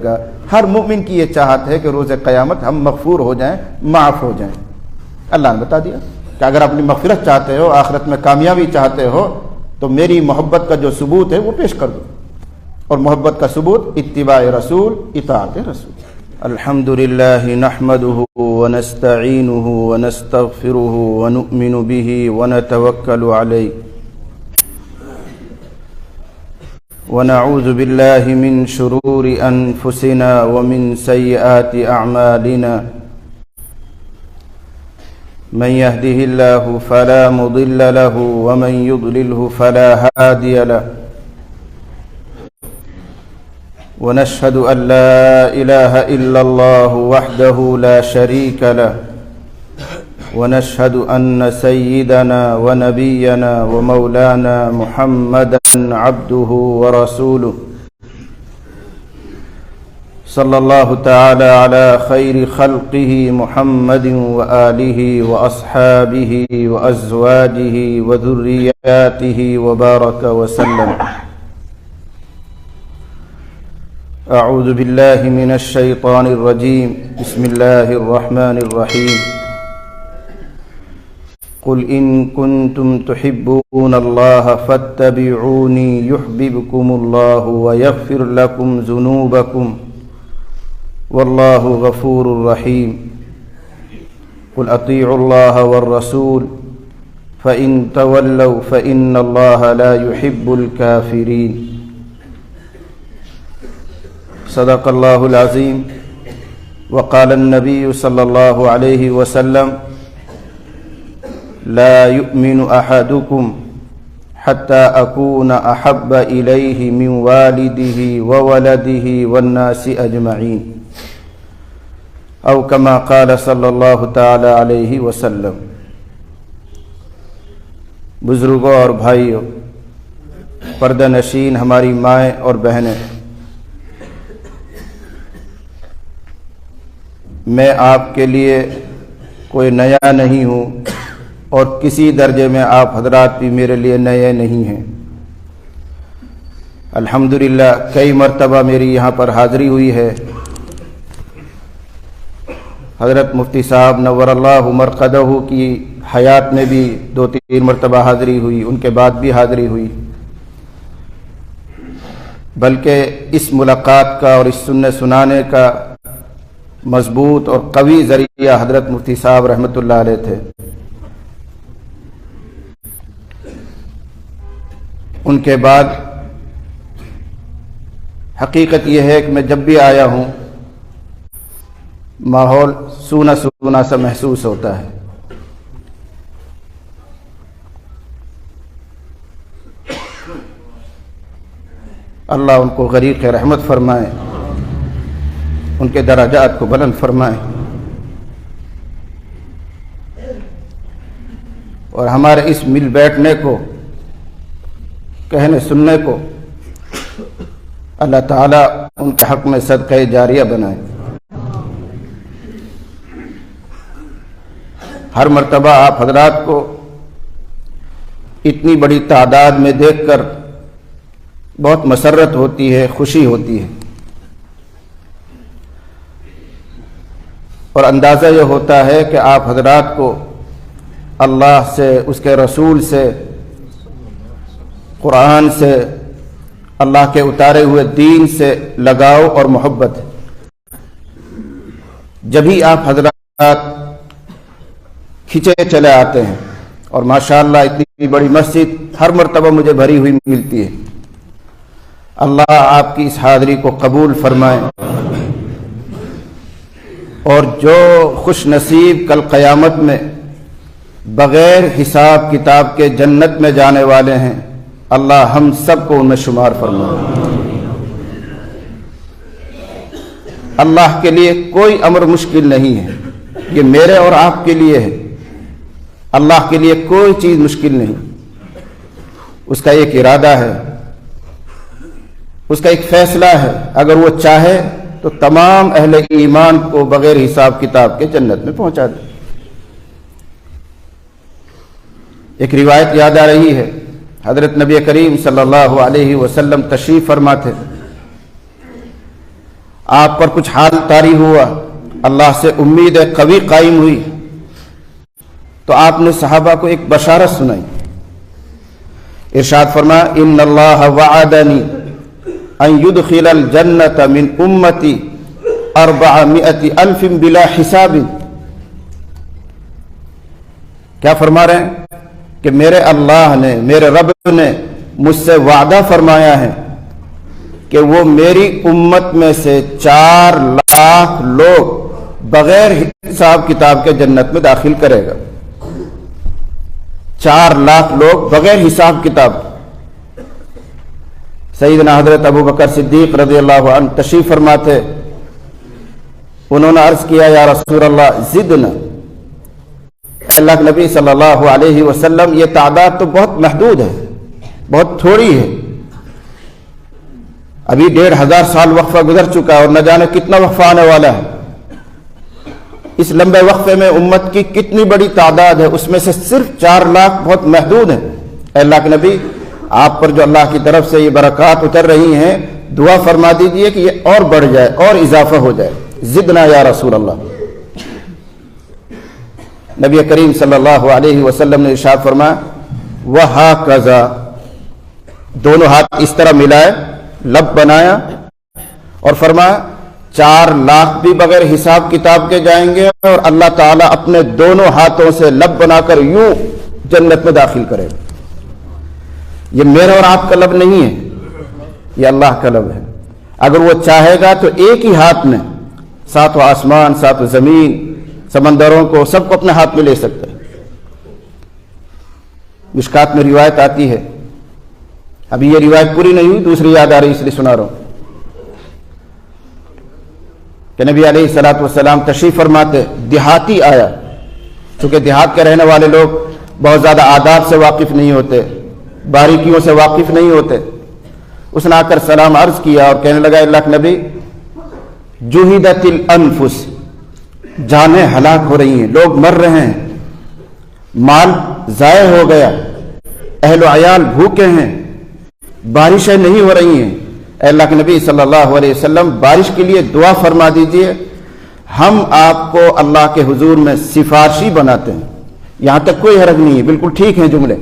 گا۔ ہر مومن کی یہ چاہت ہے کہ روز قیامت ہم مغفور ہو جائیں، معاف ہو جائیں۔ اللہ نے بتا دیا کہ اگر اپنی مغفرت چاہتے ہو، آخرت میں کامیابی چاہتے ہو، تو میری محبت کا جو ثبوت ہے وہ پیش کر دو، اور محبت کا ثبوت اتباع رسول، اطاعت رسول۔ الحمد للہ نحمده ونستعینه ونستغفره ونؤمن به ونتوکل علیہ ونعوذ باللہ من شرور انفسنا ومن سیئات اعمالنا من يهده الله فلا مضل له ومن يضلله فلا هادي له ونشهد أن لا إله إلا الله وحده لا شريك له ونشهد أن سيدنا ونبينا ومولانا محمدا عبده ورسوله صلى الله تعالى على خير خلقه محمد وآله وأصحابه وأزواجه وذرياته وبارك وسلم۔ أعوذ بالله من الشيطان الرجيم، بسم الله الرحمن الرحيم۔ قل إن كنتم تحبون الله فاتبعوني يحببكم الله ويغفر لكم ذنوبكم والله غفور رحيم۔ قل أطيعوا الله والرسول فإن تولوا فإن الله لا يحب الكافرين۔ صدق اللہ العظیم۔ وقال النبی صلی اللہ علیہ وسلم لا يؤمن احدكم حتى اكون احب الیہ من والدہ وولدہ والناس اجمعین، او کما قال صلی اللہ تعالی علیہ وسلم۔ بزرگوں اور بھائیوں، پردہ نشین ہماری مائیں اور بہنیں، میں آپ کے لیے کوئی نیا نہیں ہوں، اور کسی درجے میں آپ حضرات بھی میرے لیے نئے نہیں ہیں۔ الحمدللہ کئی مرتبہ میری یہاں پر حاضری ہوئی ہے۔ حضرت مفتی صاحب نور اللہ مرقدہ کی حیات میں بھی 2-3 مرتبہ حاضری ہوئی، ان کے بعد بھی حاضری ہوئی، بلکہ اس ملاقات کا اور اس سننے سنانے کا مضبوط اور قوی ذریعہ حضرت مفتی صاحب رحمۃ اللہ علیہ تھے۔ ان کے بعد حقیقت یہ ہے کہ میں جب بھی آیا ہوں ماحول سونا سونا سا محسوس ہوتا ہے۔ اللہ ان کو غریق رحمت فرمائے، ان کے درجات کو بلند فرمائے، اور ہمارے اس مل بیٹھنے کو، کہنے سننے کو اللہ تعالیٰ ان کے حق میں صدقہ جاریہ بنائے۔ ہر مرتبہ آپ حضرات کو اتنی بڑی تعداد میں دیکھ کر بہت مسرت ہوتی ہے، خوشی ہوتی ہے، اور اندازہ یہ ہوتا ہے کہ آپ حضرات کو اللہ سے، اس کے رسول سے، قرآن سے، اللہ کے اتارے ہوئے دین سے لگاؤ اور محبت ہے۔ جبھی آپ حضرات کھنچے چلے آتے ہیں، اور ماشاءاللہ اتنی بڑی مسجد ہر مرتبہ مجھے بھری ہوئی ملتی ہے۔ اللہ آپ کی اس حاضری کو قبول فرمائے، اور جو خوش نصیب کل قیامت میں بغیر حساب کتاب کے جنت میں جانے والے ہیں، اللہ ہم سب کو ان میں شمار فرمائے۔ اللہ کے لیے کوئی امر مشکل نہیں ہے، یہ میرے اور آپ کے لیے ہے۔ اللہ کے لیے کوئی چیز مشکل نہیں، اس کا ایک ارادہ ہے، اس کا ایک فیصلہ ہے، اگر وہ چاہے تو تمام اہل ایمان کو بغیر حساب کتاب کے جنت میں پہنچا دے۔ ایک روایت یاد آ رہی ہے، حضرت نبی کریم صلی اللہ علیہ وسلم تشریف فرما تھے، آپ پر کچھ حال طاری ہوا، اللہ سے امید قوی قائم ہوئی، تو آپ نے صحابہ کو ایک بشارت سنائی۔ ارشاد فرمایا ان اللہ وعدنی ان يدخل الجنة من امتی 400,000 بلا حساب۔ کیا فرما رہے ہیں کہ میرے اللہ نے، میرے رب نے مجھ سے وعدہ فرمایا ہے کہ وہ میری امت میں سے 4 لاکھ لوگ بغیر حساب کتاب کے جنت میں داخل کرے گا۔ 4 لاکھ لوگ بغیر حساب کتاب۔ سیدنا حضرت ابو بکر صدیق رضی اللہ عنہ تشریف فرما تھے، انہوں نے عرض کیا یا رسول اللہ زدنا، اے اللہ کے نبی صلی اللہ علیہ وسلم یہ تعداد تو بہت محدود ہے، بہت تھوڑی ہے، ابھی 1500 سال وقفہ گزر چکا ہے اور نہ جانے کتنا وقفہ آنے والا ہے، اس لمبے وقفے میں امت کی کتنی بڑی تعداد ہے، اس میں سے صرف 4 لاکھ بہت محدود ہیں۔ اے اللہ کے نبی آپ پر جو اللہ کی طرف سے یہ برکات اتر رہی ہیں، دعا فرما دیجئے کہ یہ اور بڑھ جائے اور اضافہ ہو جائے، زدنا یا رسول اللہ۔ نبی کریم صلی اللہ علیہ وسلم نے ارشاد فرمایا وَهَكَذَا، دونوں ہاتھ اس طرح ملائے، لب بنایا اور فرمایا 4 لاکھ بھی بغیر حساب کتاب کے جائیں گے اور اللہ تعالیٰ اپنے دونوں ہاتھوں سے لب بنا کر یوں جنت میں داخل کرے گا۔ یہ میرا اور آپ کا لب نہیں ہے، یہ اللہ کا لب ہے۔ اگر وہ چاہے گا تو ایک ہی ہاتھ میں 7 آسمان 7 زمین سمندروں کو سب کو اپنے ہاتھ میں لے سکتا ہے۔ مشکات میں روایت آتی ہے، ابھی یہ روایت پوری نہیں ہوئی، دوسری یاد آ رہی اس لیے سنا رہا ہوں کہ نبی علیہ الصلوۃ والسلام تشریف فرماتے، دیہاتی آیا، چونکہ دیہات کے رہنے والے لوگ بہت زیادہ آداب سے واقف نہیں ہوتے، باریکیوں سے واقف نہیں ہوتے، اس نے آ کر سلام عرض کیا اور کہنے لگا اللہ کے نبی جہدت الانفس، جانیں ہلاک ہو رہی ہیں، لوگ مر رہے ہیں، مال ضائع ہو گیا، اہل و عیال بھوکے ہیں، بارشیں نہیں ہو رہی ہیں۔ اے اللہ کے نبی صلی اللہ علیہ وسلم بارش کے لیے دعا فرما دیجئے، ہم آپ کو اللہ کے حضور میں سفارشی بناتے ہیں۔ یہاں تک کوئی حرج نہیں ہے، بالکل ٹھیک ہیں جملے۔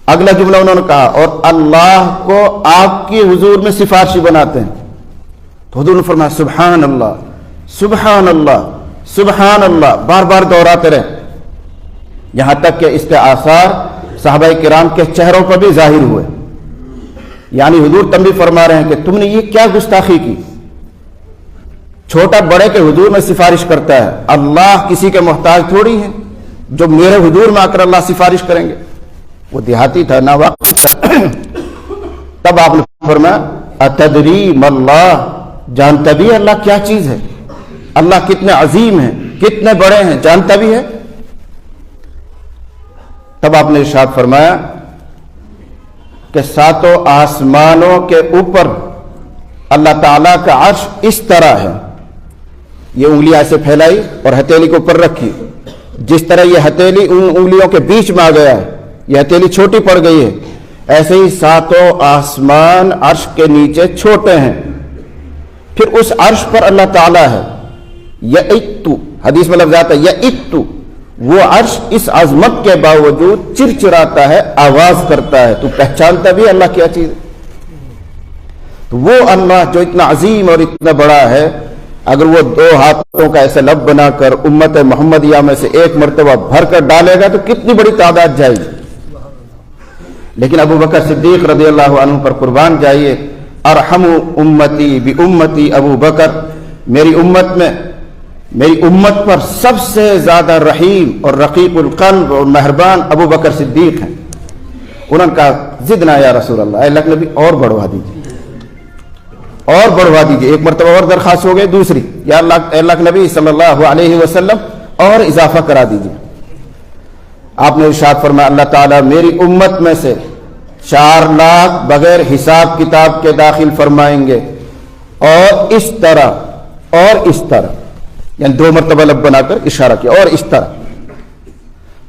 اگلا جملہ انہوں نے کہا اور اللہ کو آپ کے حضور میں سفارشی بناتے ہیں، تو حضور نے فرمایا سبحان اللہ سبحان اللہ سبحان اللہ، بار بار دہراتے رہے، یہاں تک کہ اس کے آثار صحابہ کرام کے چہروں پر بھی ظاہر ہوئے۔ یعنی حضور تنبیہ فرما رہے ہیں کہ تم نے یہ کیا گستاخی کی، چھوٹا بڑے کے حضور میں سفارش کرتا ہے، اللہ کسی کے محتاج تھوڑی ہے جو میرے حضور میں آ کر اللہ سفارش کریں گے۔ وہ دیہاتی تھا، ناواقف تھا۔ تب آپ نے فرمایا اتدری ما اللہ، جانتا بھی ہے اللہ کیا چیز ہے، اللہ کتنے عظیم ہیں، کتنے بڑے ہیں، جانتا بھی ہے۔ تب آپ نے ارشاد فرمایا کہ 7 آسمانوں کے اوپر اللہ تعالیٰ کا عرش اس طرح ہے، یہ انگلیاں ایسے پھیلائی اور ہتھیلی کو اوپر رکھی، جس طرح یہ ہتھیلی ان انگلیوں کے بیچ میں آ گیا ہے، یہ ہتھیلی چھوٹی پڑ گئی ہے، ایسے ہی 7 آسمان عرش کے نیچے چھوٹے ہیں۔ پھر اس عرش پر اللہ تعالیٰ ہے، یئتو، حدیث میں لفظ آتا ہے یئتو، وہ عرش اس عظمت کے باوجود چرچراتا ہے، آواز کرتا ہے، تو پہچانتا بھی اللہ کیا چیز ہے۔ تو وہ اللہ جو اتنا عظیم اور اتنا بڑا ہے، اگر وہ 2 ہاتھوں کا ایسے لب بنا کر امت محمدیہ میں سے ایک مرتبہ بھر کر ڈالے گا تو کتنی بڑی تعداد جائے گی۔ لیکن ابو بکر صدیق رضی اللہ عنہ پر قربان جائیے، ارحم امتی بامتی ابو بکر، میری امت پر سب سے زیادہ رحیم اور رقیق القلب اور مہربان ابو بکر صدیق ہیں۔ انہوں نے کہا زدنا یا رسول اللہ، اے اللہ کے نبی اور بڑھوا دیجیے، اور بڑھوا دیجیے۔ ایک مرتبہ اور درخواست ہو گئی، دوسری یا اللہ کے نبی صلی اللہ علیہ وسلم اور اضافہ کرا دیجیے۔ آپ نے ارشاد فرمایا اللہ تعالیٰ میری امت میں سے 4 لاکھ بغیر حساب کتاب کے داخل فرمائیں گے، اور اس طرح یعنی 2 مرتبہ لب بنا کر اشارہ کیا، اور اس طرح۔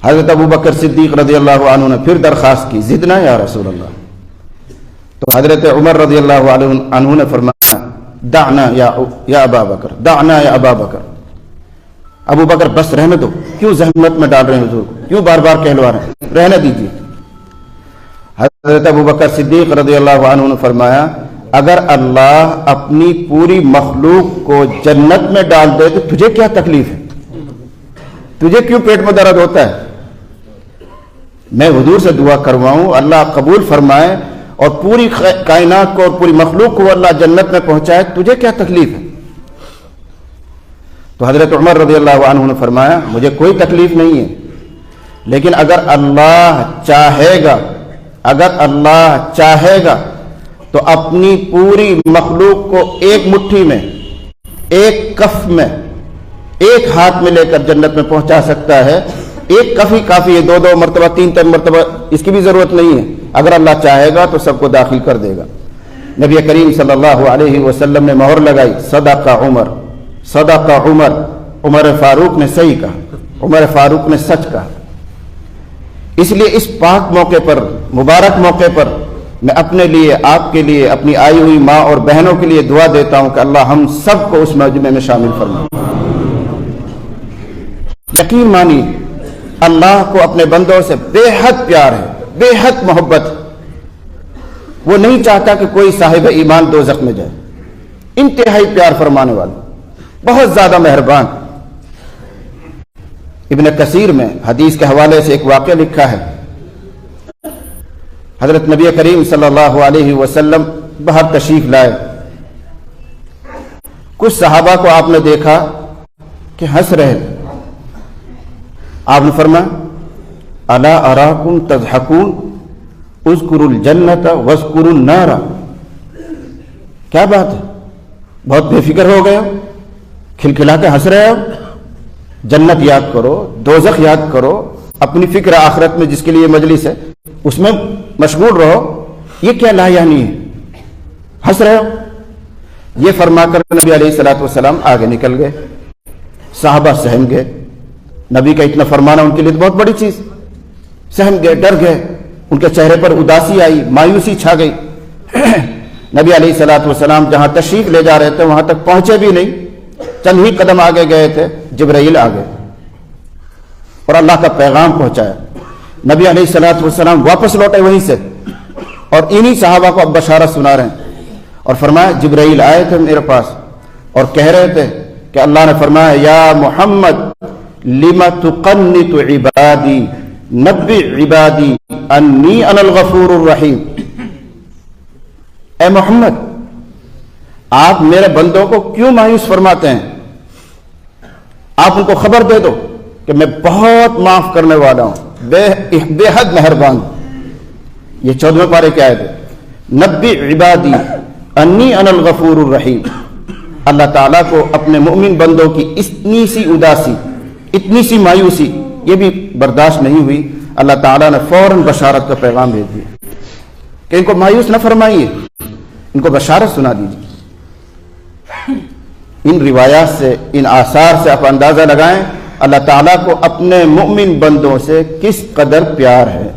حضرت ابو بکر صدیق رضی اللہ عنہ نے پھر درخواست کی زدنا یا رسول اللہ، تو حضرت عمر رضی اللہ عنہ نے فرمایا دعنا یا ابا بکر، دعنا یا ابا بکر، ابو بکر بس رہنے دو، کیوں زحمت میں ڈال رہے ہیں حضور کو، کیوں بار بار کہلوا رہے ہیں، رہنے دیجیے۔ حضرت ابو بکر صدیق رضی اللہ عنہ نے فرمایا اگر اللہ اپنی پوری مخلوق کو جنت میں ڈال دے تو تجھے کیا تکلیف ہے، تجھے کیوں پیٹ میں درد ہوتا ہے؟ میں حضور سے دعا کرواؤں اللہ قبول فرمائے اور پوری کائنات کو اور پوری مخلوق کو اللہ جنت میں پہنچائے، تجھے کیا تکلیف ہے؟ تو حضرت عمر رضی اللہ عنہ نے فرمایا مجھے کوئی تکلیف نہیں ہے، لیکن اگر اللہ چاہے گا، اگر اللہ چاہے گا تو اپنی پوری مخلوق کو ایک مٹھی میں، ایک کف میں، ایک ہاتھ میں لے کر جنت میں پہنچا سکتا ہے۔ ایک کف ہی کافی ہے، 2 مرتبہ 3 مرتبہ اس کی بھی ضرورت نہیں ہے، اگر اللہ چاہے گا تو سب کو داخل کر دے گا۔ نبی کریم صلی اللہ علیہ وسلم نے مہر لگائی صدق عمر، صدق عمر، عمر فاروق نے صحیح کہا، عمر فاروق نے سچ کہا۔ اس لیے اس پاک موقع پر، مبارک موقع پر میں اپنے لیے، آپ کے لیے، اپنی آئی ہوئی ماں اور بہنوں کے لیے دعا دیتا ہوں کہ اللہ ہم سب کو اس مجمع میں شامل فرمائے۔ یقین مانی اللہ کو اپنے بندوں سے بے حد پیار ہے، بے حد محبت ہے۔ وہ نہیں چاہتا کہ کوئی صاحب ایمان دوزخ میں جائے، انتہائی پیار فرمانے والا، بہت زیادہ مہربان۔ ابن کثیر میں حدیث کے حوالے سے ایک واقعہ لکھا ہے، حضرت نبی کریم صلی اللہ علیہ وسلم باہر تشریف لائے، کچھ صحابہ کو آپ نے دیکھا کہ ہنس رہے، آپ نے فرمایا الا اراکم تضحکون اذکروا الجنۃ واذکروا النار، کیا بات ہے، بہت بے فکر ہو گئے ہو، کھلکھلا کے ہنس رہے ہو، جنت یاد کرو، دوزخ یاد کرو، اپنی فکر آخرت میں جس کے لیے مجلس ہے اس میں مشغول رہو، یہ کیا لا یعنی ہے، ہنس رہے ہو؟ یہ فرما کر نبی علیہ الصلوۃ والسلام آگے نکل گئے، صحابہ سہم گئے، نبی کا اتنا فرمانا ان کے لیے بہت بڑی چیز، سہم گئے، ڈر گئے، ان کے چہرے پر اداسی آئی، مایوسی چھا گئی۔ نبی علیہ الصلوۃ والسلام جہاں تشریف لے جا رہے تھے وہاں تک پہنچے بھی نہیں، چند ہی قدم آگے گئے تھے، جبرائیل آ گئے اور اللہ کا پیغام پہنچایا۔ نبی علیہ الصلوۃ والسلام واپس لوٹے وہیں سے اور انہی صحابہ کو اب بشارت سنا رہے ہیں، اور فرمایا جبرائیل آئے تھے میرے پاس اور کہہ رہے تھے کہ اللہ نے فرمایا یا محمد لم تقنط عبادی نبئ عبادی انی انا الغفور الرحیم، اے محمد آپ میرے بندوں کو کیوں مایوس فرماتے ہیں، آپ ان کو خبر دے دو کہ میں بہت معاف کرنے والا ہوں، بے حد مہربان ہوں۔ یہ 14ویں پارے کی آیت ہے، نبئ عبادی انی انا الغفور الرحیم۔ اللہ تعالیٰ کو اپنے مؤمن بندوں کی اتنی سی اداسی، اتنی سی مایوسی یہ بھی برداشت نہیں ہوئی، اللہ تعالیٰ نے فوراً بشارت کا پیغام بھیج دیا کہ ان کو مایوس نہ فرمائیے، ان کو بشارت سنا دیجیے۔ ان روایات سے، ان آثار سے آپ اندازہ لگائیں اللہ تعالیٰ کو اپنے مؤمن بندوں سے کس قدر پیار ہے،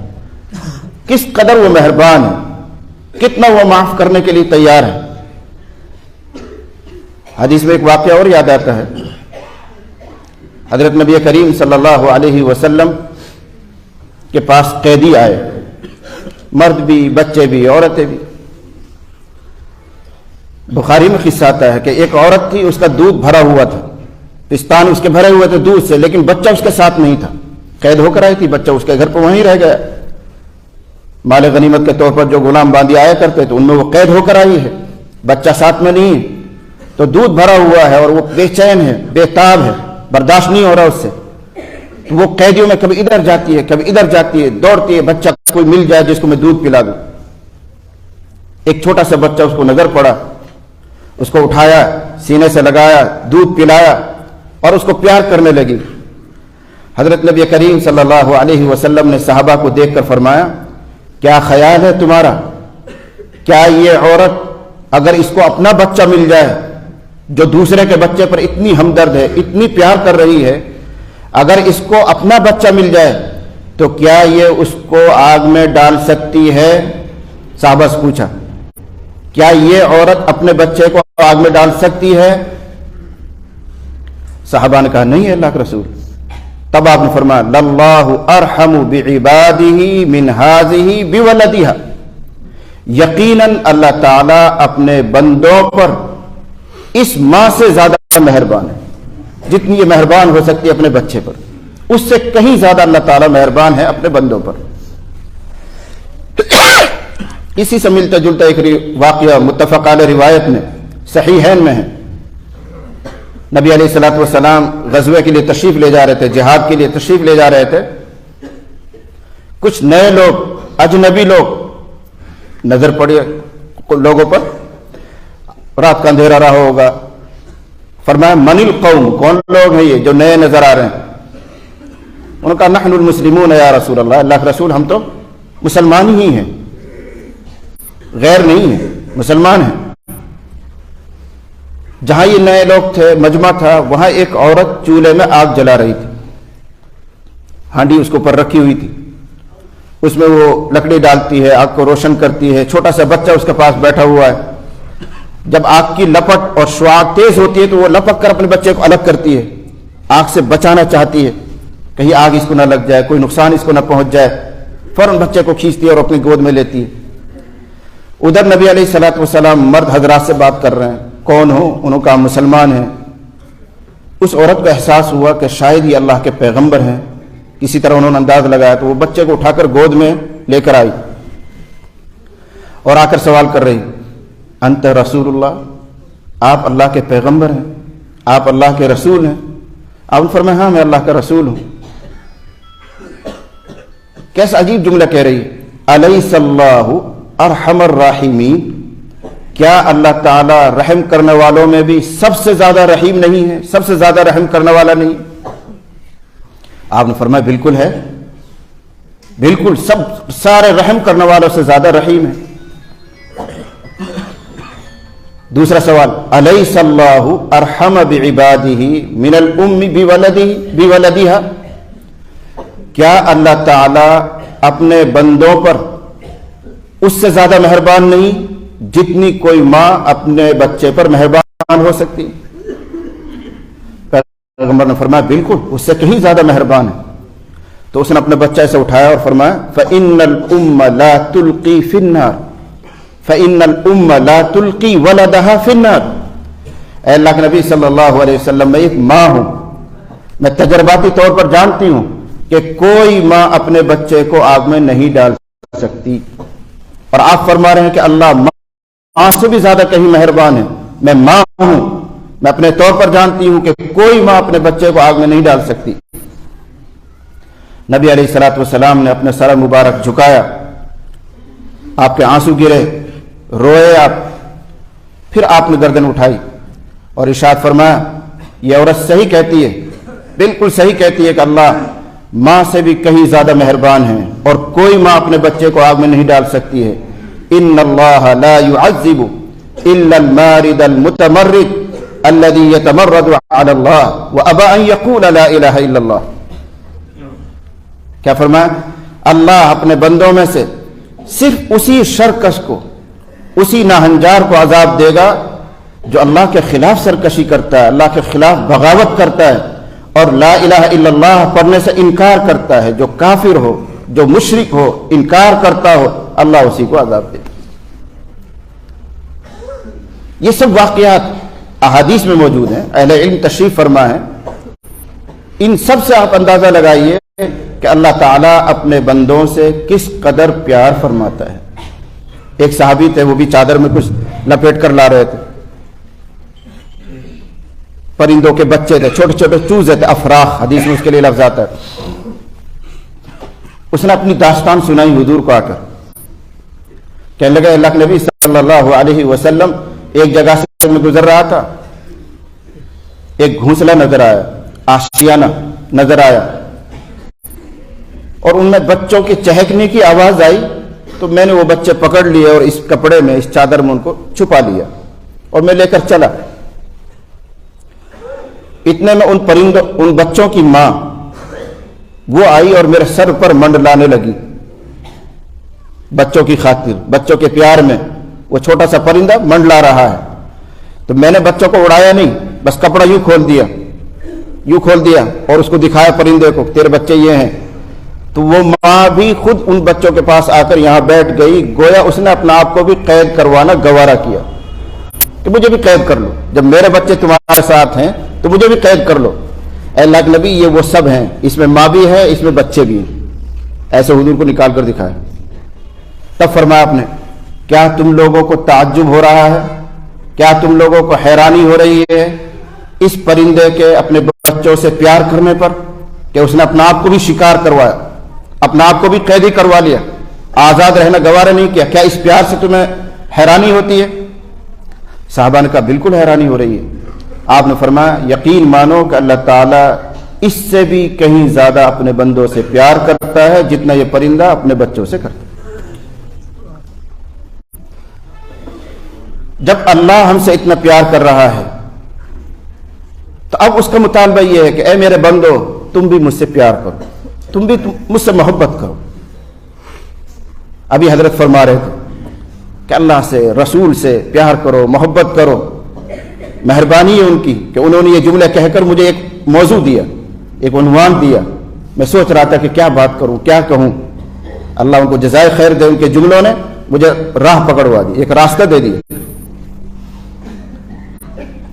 کس قدر وہ مہربان ہے، کتنا وہ معاف کرنے کے لیے تیار ہے۔ حدیث میں ایک واقعہ اور یاد آتا ہے، حضرت نبی کریم صلی اللہ علیہ وسلم کے پاس قیدی آئے، مرد بھی، بچے بھی، عورتیں بھی۔ بخاری میں قصہ آتا ہے کہ ایک عورت تھی، اس کا دودھ بھرا ہوا تھا، پستان اس کے بھرے ہوئے تھے دودھ سے، لیکن بچہ اس کے ساتھ نہیں تھا، قید ہو کر آئی تھی، بچہ اس کے گھر پہ وہیں رہ گیا۔ مال غنیمت کے طور پر جو غلام باندھی آیا کرتے تو ان میں وہ قید ہو کر آئی ہے، بچہ ساتھ میں نہیں ہے، تو دودھ بھرا ہوا ہے اور وہ بے چین ہے، بے تاب ہے، برداشت نہیں ہو رہا اس سے، تو وہ قیدیوں میں کبھی ادھر جاتی ہے، کبھی ادھر جاتی ہے، دوڑتی ہے، بچہ کوئی مل جائے جس کو میں دودھ پلا دوں۔ ایک چھوٹا سا بچہ اس کو نظر پڑا، اس کو اٹھایا، سینے سے لگایا، دودھ پلایا اور اس کو پیار کرنے لگی۔ حضرت نبی کریم صلی اللہ علیہ وسلم نے صحابہ کو دیکھ کر فرمایا کیا خیال ہے تمہارا، کیا یہ عورت اگر اس کو اپنا بچہ مل جائے جو دوسرے کے بچے پر اتنی ہمدرد ہے، اتنی پیار کر رہی ہے، اگر اس کو اپنا بچہ مل جائے تو کیا یہ اس کو آگ میں ڈال سکتی ہے؟ صحابہ سے پوچھا کیا یہ عورت اپنے بچے کو آگ میں ڈال سکتی ہے؟ صحابہ نے کہا نہیں ہے اللہ کے رسول۔ تب آپ نے فرمایا للہ ارحم بعبادہ من ہذہ بولدہا، یقیناً اللہ تعالی اپنے بندوں پر اس ماں سے زیادہ مہربان ہے، جتنی یہ مہربان ہو سکتی ہے اپنے بچے پر، اس سے کہیں زیادہ اللہ تعالی مہربان ہے اپنے بندوں پر۔ اسی سے ملتا جلتا ایک واقعہ متفق علیہ روایت میں صحیحین میں ہے۔ نبی علیہ الصلوۃ والسلام غزوے کے لیے تشریف لے جا رہے تھے، جہاد کے لیے تشریف لے جا رہے تھے۔ کچھ نئے لوگ، اجنبی لوگ نظر پڑے لوگوں پر، رات کا اندھیرا رہا ہوگا۔ فرمایا من القوم، کون لوگ ہیں یہ جو نئے نظر آ رہے ہیں؟ انہوں نے کہا نحن المسلمون یا رسول اللہ، اللہ کے رسول ہم تو مسلمان ہی ہیں، غیر نہیں ہیں، مسلمان ہیں۔ جہاں یہ نئے لوگ تھے، مجمع تھا، وہاں ایک عورت چولہے میں آگ جلا رہی تھی، ہانڈی اس کو اوپر رکھی ہوئی تھی، اس میں وہ لکڑی ڈالتی ہے، آگ کو روشن کرتی ہے، چھوٹا سا بچہ اس کے پاس بیٹھا ہوا ہے۔ جب آگ کی لپٹ اور شعاع تیز ہوتی ہے تو وہ لپک کر اپنے بچے کو الگ کرتی ہے، آگ سے بچانا چاہتی ہے، کہیں آگ اس کو نہ لگ جائے، کوئی نقصان اس کو نہ پہنچ جائے، فوراً بچے کو کھینچتی ہے اور اپنی گود میں لیتی ہے۔ ادھر نبی علیہ الصلوۃ والسلام مرد حضرات سے بات کر رہے ہیں، کون ہو؟ انہوں کا مسلمان ہیں۔ اس عورت کو احساس ہوا کہ شاید یہ اللہ کے پیغمبر ہیں، کسی طرح انہوں نے انداز لگایا، تو وہ بچے کو اٹھا کر گود میں لے کر آئی اور آ کر سوال کر رہی انت رسول اللہ، آپ اللہ کے پیغمبر ہیں، آپ اللہ کے رسول ہیں؟ آپ نے فرمایا ہاں میں اللہ کا رسول ہوں۔ کیسا عجیب جملہ کہہ رہی ہے، الیس اللہ ارحم الراحمین، کیا اللہ تعالی رحم کرنے والوں میں بھی سب سے زیادہ رحیم نہیں ہے، سب سے زیادہ رحم کرنے والا نہیں؟ آپ نے فرمایا بالکل ہے، بالکل، سارے رحم کرنے والوں سے زیادہ رحیم ہے۔ دوسرا سوال الیس اللہ ارحم بعبادہ من الام بولدہا، کیا اللہ تعالی اپنے بندوں پر اس سے زیادہ مہربان نہیں جتنی کوئی ماں اپنے بچے پر مہربان ہو سکتی؟ پیغمبر نے فرمایا بالکل، اس سے کہیں زیادہ مہربان ہے۔ تو اس نے اپنے بچے سے اٹھایا اور فرمایا فإن الأم لا تلقي في النار، فإن الأم لا تلقي ولدها في النار۔ اے اللہ کے نبی صلی اللہ علیہ وسلم، میں ایک ماں ہوں، میں تجرباتی طور پر جانتی ہوں کہ کوئی ماں اپنے بچے کو آگ میں نہیں ڈال سکتی، اور آپ فرما رہے ہیں کہ اللہ ماں سے بھی زیادہ کہیں مہربان ہے۔ میں ماں ہوں، میں اپنے طور پر جانتی ہوں کہ کوئی ماں اپنے بچے کو آگ میں نہیں ڈال سکتی۔ نبی علیہ الصلوۃ والسلام نے اپنے سر مبارک جھکایا، آپ کے آنسو گرے، روئے آپ، پھر آپ نے گردن اٹھائی اور ارشاد فرمایا یہ عورت صحیح کہتی ہے، بالکل صحیح کہتی ہے کہ اللہ ماں سے بھی کہیں زیادہ مہربان ہے، اور کوئی ماں اپنے بچے کو آگ میں نہیں ڈال سکتی ہے۔ ان اللہ لا يعذب الا المارد المتمرد الذي يتمرد على الله وابى ان يقول لا اله الا اللہ۔ کیا فرمایا؟ اللہ اپنے بندوں میں سے صرف اسی شرکش کو، اسی ناہنجار کو عذاب دے گا جو اللہ کے خلاف سرکشی کرتا ہے، اللہ کے خلاف بغاوت کرتا ہے اور لا الہ الا اللہ پڑھنے سے انکار کرتا ہے۔ جو کافر ہو، جو مشرک ہو، انکار کرتا ہو، اللہ اسی کو عذاب دے۔ یہ سب واقعات احادیث میں موجود ہیں، اہل علم تشریف فرما ہے۔ ان سب سے آپ اندازہ لگائیے کہ اللہ تعالیٰ اپنے بندوں سے کس قدر پیار فرماتا ہے۔ ایک صحابی تھے، وہ بھی چادر میں کچھ لپیٹ کر لا رہے تھے، پرندوں کے بچے تھے، چھوٹے چھوٹے چوزے تھے، افراخ حدیث میں اس کے لیے لفظ آتا ہے۔ اس نے اپنی داستان سنائی حضور کو آ کر، کہنے لگا اللہ کے نبی صلی اللہ علیہ وسلم ایک جگہ سے میں گزر رہا تھا، ایک گھونسلہ نظر آیا، آشیانہ نظر آیا، اور ان میں بچوں کے چہکنے کی آواز آئی، تو میں نے وہ بچے پکڑ لیے اور اس کپڑے میں، اس چادر میں ان کو چھپا لیا اور میں لے کر چلا۔ اتنے میں ان پرندوں، ان بچوں کی ماں وہ آئی اور میرے سر پر منڈلانے لگی، بچوں کی خاطر، بچوں کے پیار میں وہ چھوٹا سا پرندہ منڈلا رہا ہے۔ تو میں نے بچوں کو اڑایا نہیں، بس کپڑا یوں کھول دیا اور اس کو دکھایا پرندے کو، تیرے بچے یہ ہیں، تو وہ ماں بھی خود ان بچوں کے پاس آ کر یہاں بیٹھ گئی، گویا اس نے اپنا آپ کو بھی قید کروانا گوارا کیا کہ مجھے بھی قید کر لو، جب میرے بچے تمہارے ساتھ ہیں تو مجھے بھی قید کر لو۔ اے اللہ کے نبی، یہ وہ سب ہیں، اس میں ماں بھی ہے، اس میں بچے بھی ہیں۔ ایسے حضور کو نکال کر دکھایا۔ تب فرمایا آپ نے، کیا تم لوگوں کو تعجب ہو رہا ہے، کیا تم لوگوں کو حیرانی ہو رہی ہے اس پرندے کے اپنے بچوں سے پیار کرنے پر کہ اس نے اپنا آپ کو بھی شکار کروایا، اپنا آپ کو بھی قیدی کروا لیا، آزاد رہنا گوارا نہیں کیا، کیا اس پیار سے تمہیں حیرانی ہوتی ہے؟ صحابہ نے کہا بالکل حیرانی ہو رہی ہے۔ آپ نے فرمایا یقین مانو کہ اللہ تعالیٰ اس سے بھی کہیں زیادہ اپنے بندوں سے پیار کرتا ہے جتنا یہ پرندہ اپنے بچوں سے کرتا ہے۔ جب اللہ ہم سے اتنا پیار کر رہا ہے تو اب اس کا مطالبہ یہ ہے کہ اے میرے بندو، تم بھی مجھ سے پیار کرو، تم بھی مجھ سے محبت کرو۔ ابھی حضرت فرما رہے تھے کہ اللہ سے، رسول سے پیار کرو، محبت کرو۔ مہربانی ہے ان کی کہ انہوں نے یہ جملے کہہ کر مجھے ایک موضوع دیا، ایک عنوان دیا۔ میں سوچ رہا تھا کہ کیا بات کروں، کیا کہوں۔ اللہ ان کو جزائے خیر دے، ان کے جملوں نے مجھے راہ پکڑوا دی، ایک راستہ دے دیا۔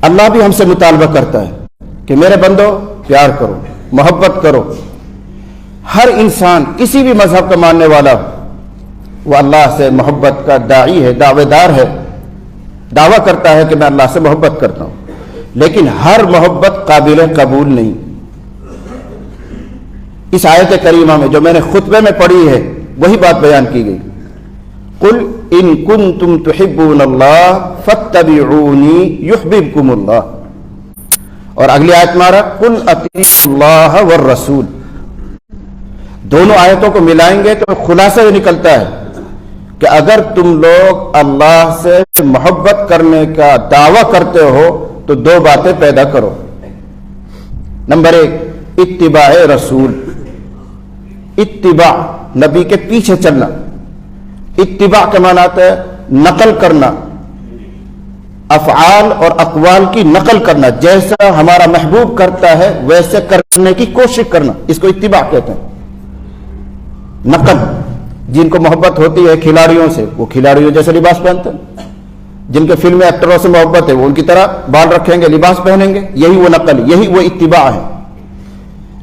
اللہ بھی ہم سے مطالبہ کرتا ہے کہ میرے بندو پیار کرو، محبت کرو۔ ہر انسان کسی بھی مذہب کا ماننے والا وہ اللہ سے محبت کا داعی ہے، دعوے دار ہے، دعویٰ کرتا ہے کہ میں اللہ سے محبت کرتا ہوں، لیکن ہر محبت قابل قبول نہیں۔ اس آیت کریمہ میں جو میں نے خطبے میں پڑھی ہے وہی بات بیان کی گئی، قل ان کنتم تحبون اللہ فاتبعونی یحببکم اللہ، اور اگلی آیت مارا قل اطیعوا اللہ والرسول۔ دونوں آیتوں کو ملائیں گے تو خلاصہ یہ نکلتا ہے کہ اگر تم لوگ اللہ سے محبت کرنے کا دعویٰ کرتے ہو تو دو باتیں پیدا کرو۔ نمبر ایک، اتباع رسول، اتباع نبی کے پیچھے چلنا۔ اتباع کا معنی آتا ہے نقل کرنا، افعال اور اقوال کی نقل کرنا، جیسا ہمارا محبوب کرتا ہے ویسے کرنے کی کوشش کرنا، اس کو اتباع کہتے ہیں۔ نقل، جن کو محبت ہوتی ہے کھلاڑیوں سے، وہ کھلاڑیوں جیسے لباس پہنتے ہیں، جن کے فلم ایکٹروں سے محبت ہے وہ ان کی طرح بال رکھیں گے، لباس پہنیں گے، یہی وہ نقل، یہی وہ اتباع ہے۔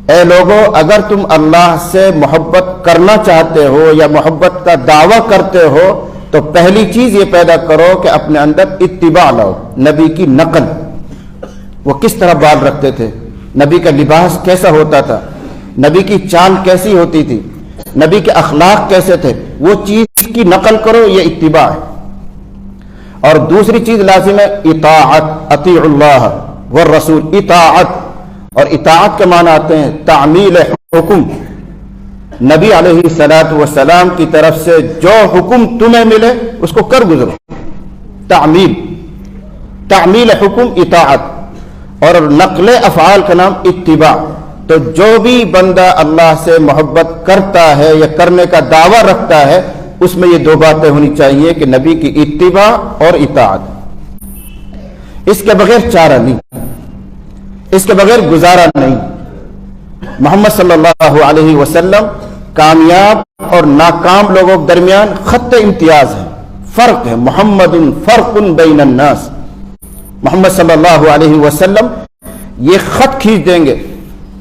اے لوگو، اگر تم اللہ سے محبت کرنا چاہتے ہو یا محبت کا دعویٰ کرتے ہو تو پہلی چیز یہ پیدا کرو کہ اپنے اندر اتباع لاؤ، نبی کی نقل۔ وہ کس طرح بال رکھتے تھے، نبی کا لباس کیسا ہوتا تھا، نبی کی چال کیسی ہوتی تھی، نبی کے اخلاق کیسے تھے، وہ چیز کی نقل کرو، یہ اتباع ہے۔ اور دوسری چیز لازم ہے اطاعت، اطیع اللہ والرسول، اطاعت، اور اطاعت کے معنی آتے ہیں تعمیل حکم۔ نبی علیہ الصلوۃ والسلام کی طرف سے جو حکم تمہیں ملے اس کو کر گزرو، تعمیل حکم اطاعت، اور نقل افعال کا نام اتباع۔ تو جو بھی بندہ اللہ سے محبت کرتا ہے یا کرنے کا دعویٰ رکھتا ہے اس میں یہ دو باتیں ہونی چاہیے کہ نبی کی اتباع اور اطاعت۔ اس کے بغیر چارہ نہیں، اس کے بغیر گزارا نہیں۔ محمد صلی اللہ علیہ وسلم کامیاب اور ناکام لوگوں کے درمیان خط امتیاز ہے، فرق ہے۔ محمد فرق بین الناس، محمد صلی اللہ علیہ وسلم یہ خط کھینچ دیں گے،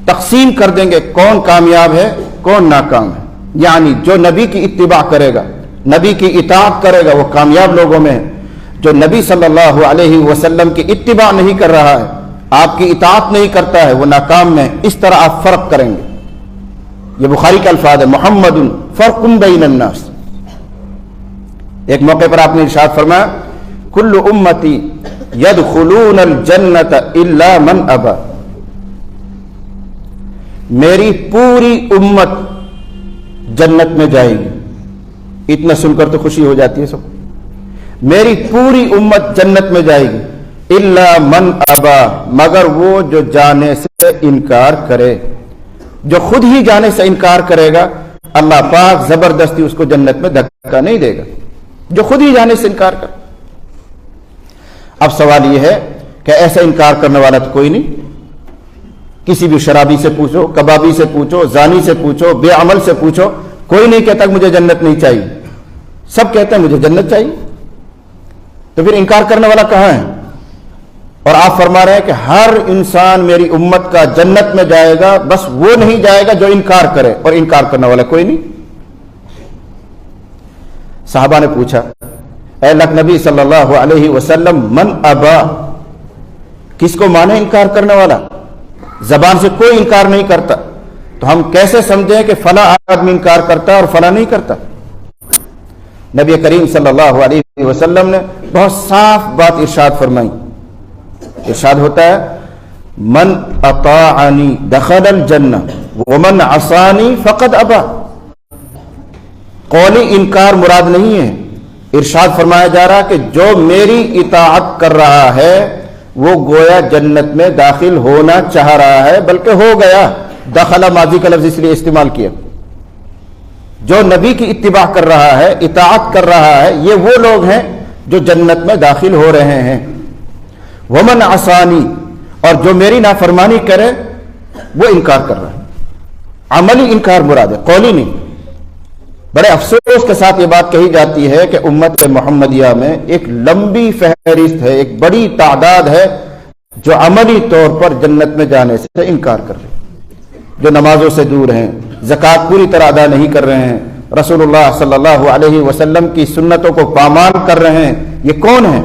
تقسیم کر دیں گے کون کامیاب ہے کون ناکام ہے۔ یعنی جو نبی کی اتباع کرے گا، نبی کی اطاعت کرے گا، وہ کامیاب لوگوں میں ہے۔ جو نبی صلی اللہ علیہ وسلم کی اتباع نہیں کر رہا ہے، آپ کی اطاعت نہیں کرتا ہے، وہ ناکام میں۔ اس طرح آپ فرق کریں گے۔ یہ بخاری کا الفاظ ہے، محمد فرق بین الناس۔ ایک موقع پر آپ نے ارشاد فرمایا کل امتی یدخلون الجنت الا من ابا، میری پوری امت جنت میں جائے گی۔ اتنا سن کر تو خوشی ہو جاتی ہے سب، میری پوری امت جنت میں جائے گی، الا من ابا، مگر وہ جو جانے سے انکار کرے۔ جو خود ہی جانے سے انکار کرے گا اللہ پاک زبردستی اس کو جنت میں دھکا نہیں دے گا، جو خود ہی جانے سے انکار کرے۔ اب سوال یہ ہے کہ ایسا انکار کرنے والا تو کوئی نہیں. کسی بھی شرابی سے پوچھو، کبابی سے پوچھو، زانی سے پوچھو، بے عمل سے پوچھو، کوئی نہیں کہتا مجھے جنت نہیں چاہیے. سب کہتے ہیں مجھے جنت چاہیے. تو پھر انکار کرنے والا کہاں ہے؟ اور آپ فرما رہے ہیں کہ ہر انسان میری امت کا جنت میں جائے گا، بس وہ نہیں جائے گا جو انکار کرے، اور انکار کرنے والا کوئی نہیں. صحابہ نے پوچھا اے اللہ نبی صلی اللہ علیہ وسلم من ابا، کس کو مانے انکار کرنے والا؟ زبان سے کوئی انکار نہیں کرتا، تو ہم کیسے سمجھیں کہ فلاں آدمی انکار کرتا ہے اور فلاں نہیں کرتا؟ نبی کریم صلی اللہ علیہ وسلم نے بہت صاف بات ارشاد فرمائی. ارشاد ہوتا ہے من اطاعنی دخل الجنہ ومن عصانی فقد ابا. قولی انکار مراد نہیں ہے. ارشاد فرمایا جا رہا کہ جو میری اطاعت کر رہا ہے وہ گویا جنت میں داخل ہونا چاہ رہا ہے، بلکہ ہو گیا. دخل ماضی کا لفظ اس لیے استعمال کیا. جو نبی کی اتباع کر رہا ہے، اطاعت کر رہا ہے، یہ وہ لوگ ہیں جو جنت میں داخل ہو رہے ہیں. ومن عصانی، اور جو میری نافرمانی کرے وہ انکار کر رہا ہے. عملی انکار مراد ہے، قولی نہیں. بڑے افسوس کے ساتھ یہ بات کہی جاتی ہے کہ امت محمدیہ میں ایک لمبی فہرست ہے، ایک بڑی تعداد ہے جو عملی طور پر جنت میں جانے سے انکار کر رہے ہیں، جو نمازوں سے دور ہیں، زکوٰۃ پوری طرح ادا نہیں کر رہے ہیں، رسول اللہ صلی اللہ علیہ وسلم کی سنتوں کو پامال کر رہے ہیں. یہ کون ہیں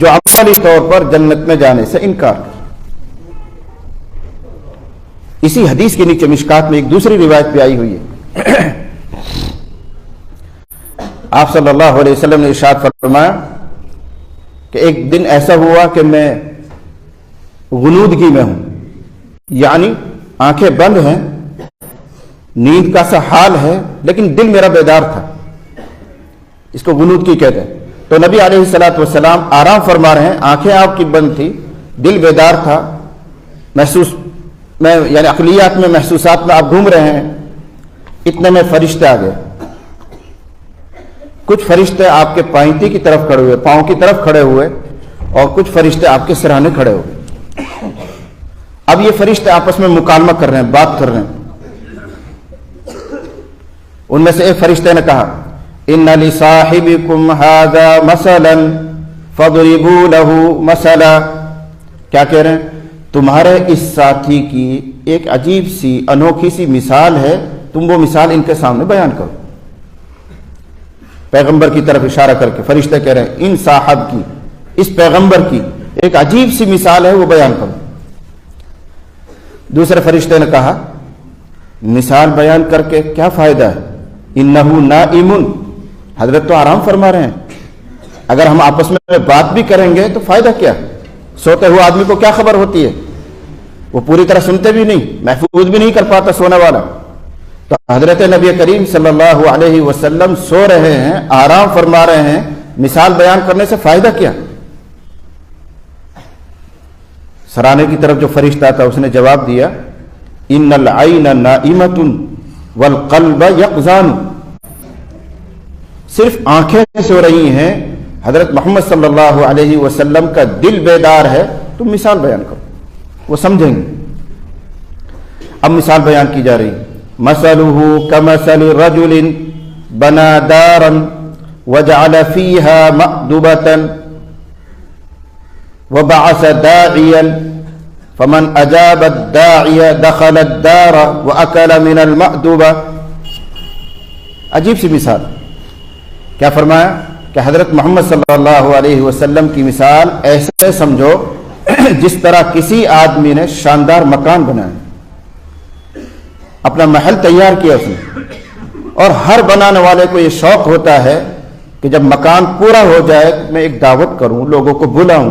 جو عملی طور پر جنت میں جانے سے انکار کر رہے ہیں؟ اسی حدیث کے نیچے مشکات میں ایک دوسری روایت بھی آئی ہوئی ہے. آپ صلی اللہ علیہ وسلم نے ارشاد فرمایا کہ ایک دن ایسا ہوا کہ میں غنودگی میں ہوں، یعنی آنکھیں بند ہیں، نیند کا سا حال ہے، لیکن دل میرا بیدار تھا. اس کو غنودگی کہتے ہیں. تو نبی علیہ الصلوۃ والسلام آرام فرما رہے ہیں، آنکھیں آپ کی بند تھی، دل بیدار تھا، محسوس میں یعنی عقلیات میں، محسوسات میں آپ گھوم رہے ہیں. اتنے میں فرشتے آ گئے. کچھ فرشتے آپ کے پائنتی کی طرف کھڑے ہوئے، پاؤں کی طرف کھڑے ہوئے، اور کچھ فرشتے آپ کے سرانے کھڑے ہوئے. اب یہ فرشتے آپس میں مکالمہ کر رہے ہیں، بات کر رہے ہیں. ان میں سے ایک فرشتے نے کہا ان لصاحبکم ھذا مثلا فاضربوا له مثلا. کیا کہہ رہے ہیں؟ تمہارے اس ساتھی کی ایک عجیب سی انوکھی سی مثال ہے، تم وہ مثال ان کے سامنے بیان کرو. پیغمبر کی طرف اشارہ کر کے فرشتے کہہ رہے ہیں ان صاحب کی، اس پیغمبر کی ایک عجیب سی مثال ہے، وہ بیان کرو. دوسرے فرشتے نے کہا مثال بیان کر کے کیا فائدہ ہے؟ انہ نائم، حضرت تو آرام فرما رہے ہیں، اگر ہم آپس میں بات بھی کریں گے تو فائدہ کیا؟ سوتے ہوئے آدمی کو کیا خبر ہوتی ہے؟ وہ پوری طرح سنتے بھی نہیں، محفوظ بھی نہیں کر پاتا سونے والا. تو حضرت نبی کریم صلی اللہ علیہ وسلم سو رہے ہیں، آرام فرما رہے ہیں، مثال بیان کرنے سے فائدہ کیا؟ سرانے کی طرف جو فرشتہ تھا اس نے جواب دیا ان العین نائمۃ والقلب یقظان. صرف آنکھیں سو رہی ہیں، حضرت محمد صلی اللہ علیہ وسلم کا دل بیدار ہے، تم مثال بیان کرو، وہ سمجھیں گے. اب مثال بیان کی جا رہی ہے. مثلہ کمثل رجل بنا دارا وجعل فيها مأدبة وبعث داعيا فمن أجاب الداعي دخل الدار وأكل من المأدبة. عجیب سی مثال. کیا فرمایا کہ حضرت محمد صلی اللہ علیہ وسلم کی مثال ایسے سمجھو جس طرح کسی آدمی نے شاندار مکان بنایا، اپنا محل تیار کیا اس نے، اور ہر بنانے والے کو یہ شوق ہوتا ہے کہ جب مکان پورا ہو جائے میں ایک دعوت کروں، لوگوں کو بلاؤں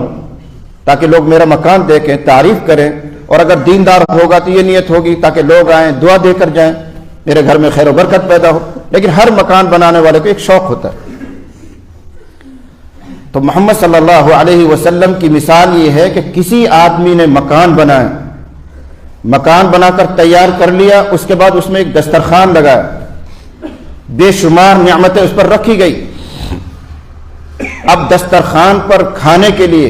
تاکہ لوگ میرا مکان دیکھیں، تعریف کریں، اور اگر دیندار ہوگا تو یہ نیت ہوگی تاکہ لوگ آئیں، دعا دے کر جائیں، میرے گھر میں خیر و برکت پیدا ہو. لیکن ہر مکان بنانے والے کو ایک شوق ہوتا ہے. تو محمد صلی اللہ علیہ وسلم کی مثال یہ ہے کہ کسی آدمی نے مکان بنایا، مکان بنا کر تیار کر لیا، اس کے بعد اس میں ایک دسترخوان لگایا، بے شمار نعمتیں اس پر رکھی گئی. اب دسترخوان پر کھانے کے لیے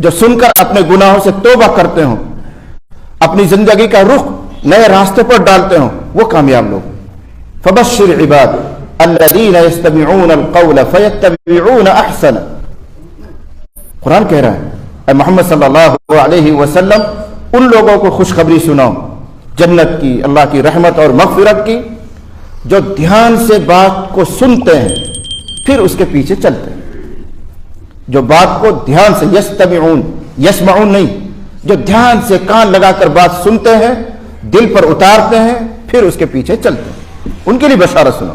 جو سن کر اپنے گناہوں سے توبہ کرتے ہوں، اپنی زندگی کا رخ نئے راستے پر ڈالتے ہوں، وہ کامیاب لوگ. فبشر عباد الذین یستمعون القول فیتبعون احسن. قرآن کہہ رہا ہے اے محمد صلی اللہ علیہ وسلم ان لوگوں کو خوشخبری سناؤ جنت کی، اللہ کی رحمت اور مغفرت کی، جو دھیان سے بات کو سنتے ہیں پھر اس کے پیچھے چلتے ہیں. جو بات کو دھیان سے، یستمعون یسمعون نہیں، جو دھیان سے کان لگا کر بات سنتے ہیں، دل پر اتارتے ہیں، پھر اس کے پیچھے چلتے ہیں، ان کے لیے بشارت سنو.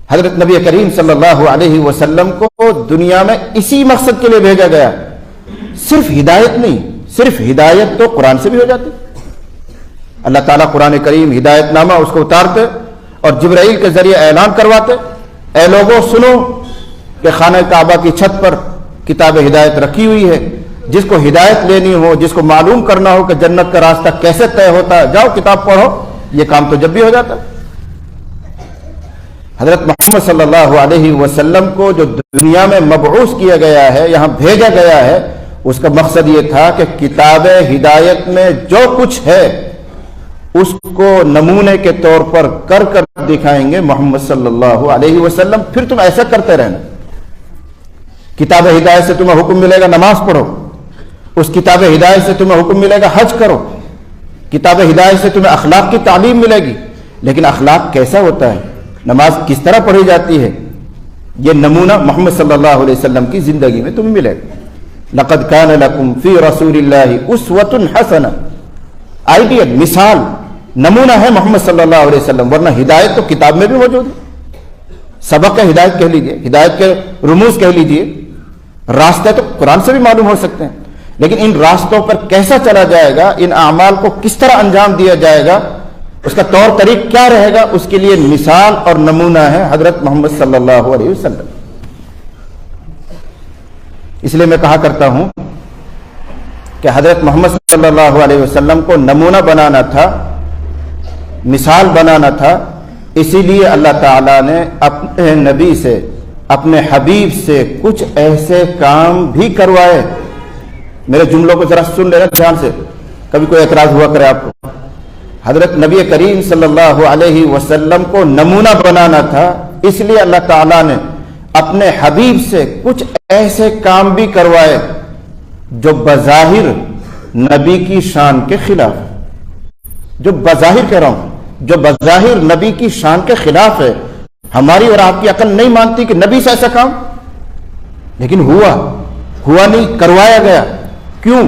حضرت نبی کریم صلی اللہ علیہ وسلم کو دنیا میں اسی مقصد کے لیے بھیجا گیا. صرف ہدایت نہیں، صرف ہدایت تو قرآن سے بھی ہو جاتی. اللہ تعالیٰ قرآن کریم ہدایت نامہ اس کو اتارتے اور جبرائیل کے ذریعے اعلان کرواتے، اے لوگوں سنو کہ خانہ کعبہ کی چھت پر کتاب ہدایت رکھی ہوئی ہے، جس کو ہدایت لینی ہو، جس کو معلوم کرنا ہو کہ جنت کا راستہ کیسے طے ہوتا ہے، جاؤ کتاب پڑھو. یہ کام تو جب بھی ہو جاتا. حضرت محمد صلی اللہ علیہ وسلم کو جو دنیا میں مبعوث کیا گیا ہے، یہاں بھیجا گیا ہے، اس کا مقصد یہ تھا کہ کتاب ہدایت میں جو کچھ ہے اس کو نمونے کے طور پر کر کر دکھائیں گے محمد صلی اللہ علیہ وسلم. پھر تم ایسا کرتے رہنا. کتاب ہدایت سے تمہیں حکم ملے گا نماز پڑھو، اس کتاب ہدایت سے تمہیں حکم ملے گا حج کرو، کتاب ہدایت سے تمہیں اخلاق کی تعلیم ملے گی. لیکن اخلاق کیسا ہوتا ہے، نماز کس طرح پڑھی جاتی ہے، یہ نمونہ محمد صلی اللہ علیہ وسلم کی زندگی میں تمہیں ملے گا. لقد کان لکم فی رسول اللہ اسوۃ حسنہ. آئیڈیل، مثال، نمونہ ہے محمد صلی اللہ علیہ وسلم. ورنہ ہدایت تو کتاب میں بھی موجود ہے. سبق ہدایت کہہ لیجیے، ہدایت کے رموز کہہ لیجیے، راستے تو قرآن سے بھی معلوم ہو سکتے ہیں. لیکن ان راستوں پر کیسا چلا جائے گا، ان اعمال کو کس طرح انجام دیا جائے گا، اس کا طور طریق کیا رہے گا، اس کے لیے مثال اور نمونہ ہے حضرت محمد صلی اللہ علیہ وسلم. اس لیے میں کہا کرتا ہوں کہ حضرت محمد صلی اللہ علیہ وسلم کو نمونہ بنانا تھا، مثال بنانا تھا. اسی لیے اللہ تعالیٰ نے اپنے نبی سے، اپنے حبیب سے کچھ ایسے کام بھی کروائے. میرے جملوں کو ذرا سن لینا دھیان سے، کبھی کوئی اعتراض ہوا کرے آپ کو. حضرت نبی کریم صلی اللہ علیہ وسلم کو نمونہ بنانا تھا، اس لیے اللہ تعالیٰ نے اپنے حبیب سے کچھ ایسے کام بھی کروائے جو بظاہر نبی کی شان کے خلاف، جو بظاہر کہہ رہا ہوں، جو بظاہر نبی کی شان کے خلاف ہے. ہماری اور آپ کی عقل نہیں مانتی کہ نبی سے ایسا کام، لیکن ہوا نہیں، کروایا گیا. کیوں؟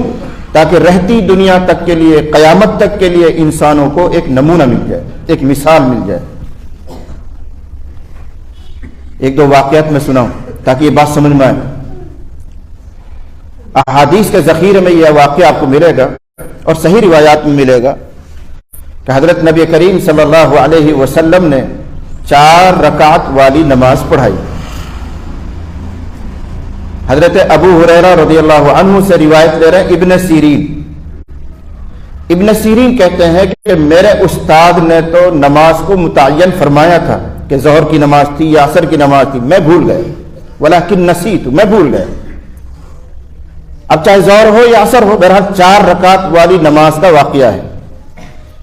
تاکہ رہتی دنیا تک کے لیے، قیامت تک کے لیے انسانوں کو ایک نمونہ مل جائے، ایک مثال مل جائے. ایک دو واقعات میں سناؤں تاکہ یہ بات سمجھ میں آئے. احادیث کے ذخیرے میں یہ واقعہ آپ کو ملے گا اور صحیح روایات میں ملے گا کہ حضرت نبی کریم صلی اللہ علیہ وسلم نے 4 رکعت والی نماز پڑھائی. حضرت ابو ہریرہ رضی اللہ عنہ سے روایت لے رہے ہیں ابن سیرین. ابن سیرین کہتے ہیں کہ میرے استاد نے تو نماز کو متعین فرمایا تھا کہ ظہر کی نماز تھی یا عصر کی نماز تھی، میں بھول گیا. ولکن نسیت، میں بھول گیا. اب چاہے ظہر ہو یا عصر ہو، بہرحال 4 رکعت والی نماز کا واقعہ ہے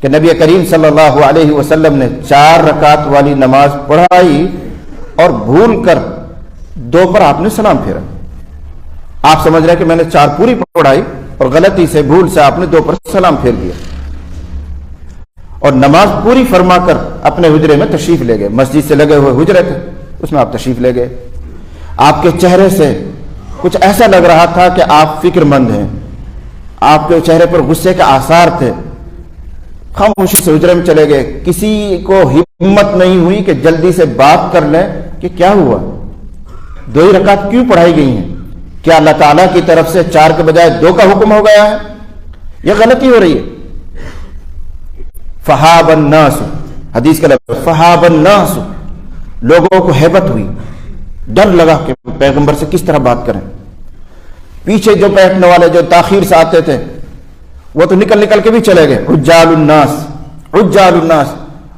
کہ نبی کریم صلی اللہ علیہ وسلم نے 4 رکعت والی نماز پڑھائی اور بھول کر 2 پر آپ نے سلام پھیرا. آپ سمجھ رہے ہیں کہ میں نے 4 پوری پڑھائی اور غلطی سے، بھول سے آپ نے 2 پر سلام پھیر دیا اور نماز پوری فرما کر اپنے حجرے میں تشریف لے گئے. مسجد سے لگے ہوئے حجرے تھے، اس میں آپ تشریف لے گئے. آپ کے چہرے سے کچھ ایسا لگ رہا تھا کہ آپ فکر مند ہیں، آپ کے چہرے پر غصے کے آثار تھے. خاموشی سے حجرے میں چلے گئے. کسی کو ہمت نہیں ہوئی کہ جلدی سے بات کر لیں کہ کیا ہوا، 2 ہی رکعت کیوں پڑھائی گئی ہیں؟ کیا اللہ تعالیٰ کی طرف سے 4 کے بجائے 2 کا حکم ہو گیا ہے؟ یہ غلطی ہو رہی ہے. فہاب الناس، حدیث کا لفظ فہاب الناس، لوگوں کو ہیبت ہوئی، ڈر لگا کہ پیغمبر سے کس طرح بات کریں. پیچھے جو بیٹھنے والے جو تاخیر سے آتے تھے وہ تو نکل کے بھی چلے گئے. حجال الناس،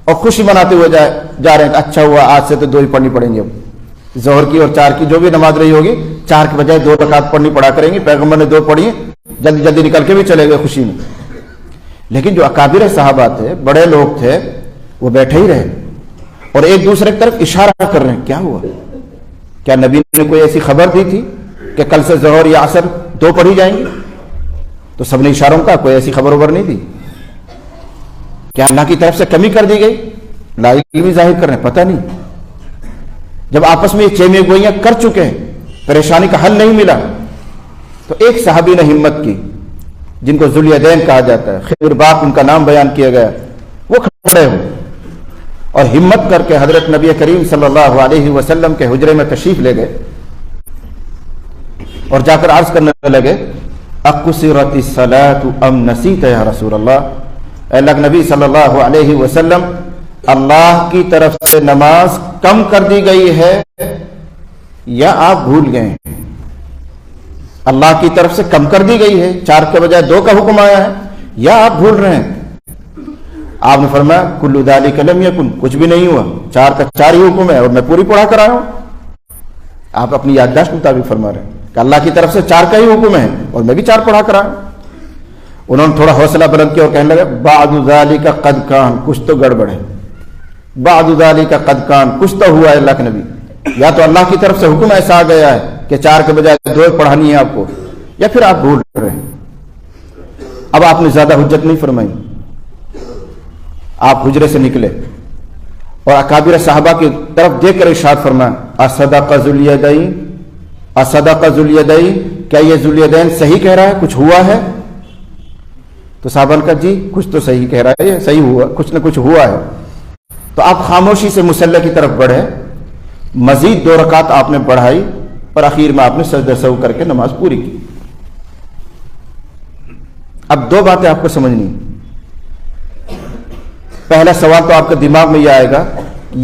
اور خوشی مناتے ہوئے جا رہے ہیں کہ اچھا ہوا آج سے تو 2 ہی پڑھنی پڑیں گی. اب ظہر کی اور 4 کی جو بھی نماز رہی ہوگی 4 کے بجائے 2 رکعت پڑھنی پڑا کریں گی، پیغمبر نے 2 پڑھی، جلدی جلدی نکل کے بھی چلے گئے خوشی میں. لیکن جو اکابر صحابہ تھے، بڑے لوگ تھے، وہ بیٹھے ہی رہے اور ایک دوسرے کی طرف اشارہ کر رہے ہیں. کیا ہوا؟ کیا نبی نے کوئی ایسی خبر دی تھی کہ کل سے ظہر یا عصر 2 پڑھی جائیں گی؟ تو سب نے اشاروں کا، کوئی ایسی خبر نہیں دی. کیا اللہ کی طرف سے کمی کر دی گئی؟ لا علمی ظاہر کر رہے ہیں، پتہ نہیں. جب آپس میں یہ چیمے گوئیاں کر چکے ہیں، پریشانی کا حل نہیں ملا، تو ایک صحابی نے ہمت کی، جن کو ذوالیدین کہا جاتا ہے، خرباق ان کا نام بیان کیا گیا. وہ کھڑے ہو اور ہمت کر کے حضرت نبی کریم صلی اللہ علیہ وسلم کے حجرے میں تشریف لے گئے اور جا کر عرض کرنے لگے، اقصرت الصلاۃ ام نسیت یا رسول اللہ. اے اللہ کے نبی صلی اللہ علیہ وسلم، اللہ کی طرف سے نماز کم کر دی گئی ہے یا آپ بھول گئے ہیں؟ اللہ کی طرف سے کم کر دی گئی ہے، 4 کے بجائے 2 کا حکم آیا ہے، یا آپ بھول رہے ہیں؟ آپ نے فرمایا کل ذالک لم یکن، کچھ بھی نہیں ہوا، 4 کا 4 ہی حکم ہے اور میں پوری پڑھا کر آیا ہوں. آپ اپنی یادداشت کے مطابق فرما رہے ہیں کہ اللہ کی طرف سے 4 کا ہی حکم ہے اور میں بھی 4 پڑھا کر آیا ہوں. انہوں نے تھوڑا حوصلہ بلند کیا اور کہنے لگے بعد ذالک قد کان، کچھ تو گڑبڑ ہے. بعد ذالک قد کان، کچھ تو ہوا ہے اللہ کے نبی. یا تو اللہ کی طرف سے حکم ایسا آ گیا ہے کہ 4 کے بجائے 2 پڑھانی ہے آپ کو، یا پھر آپ بھول رہے ہیں. اب آپ نے زیادہ حجت نہیں فرمائی، آپ حجرے سے نکلے اور اکابر صحابہ کی طرف دیکھ کر ارشاد فرمایا، اصدق ذوالیدین، اصدق ذوالیدین، کیا یہ ذوالیدین صحیح کہہ رہا ہے، کچھ ہوا ہے؟ تو صحابہ نے کہا جی کچھ تو صحیح کہہ رہا ہے، صحیح ہوا، کچھ نہ کچھ ہوا ہے. تو آپ خاموشی سے مصلی کی طرف بڑھے، مزید 2 رکعت آپ نے بڑھائی اور اخیر میں آپ نے سجدہ سہو کر کے نماز پوری کی. اب 2 باتیں آپ کو سمجھنی. پہلا سوال تو آپ کے دماغ میں یہ آئے گا،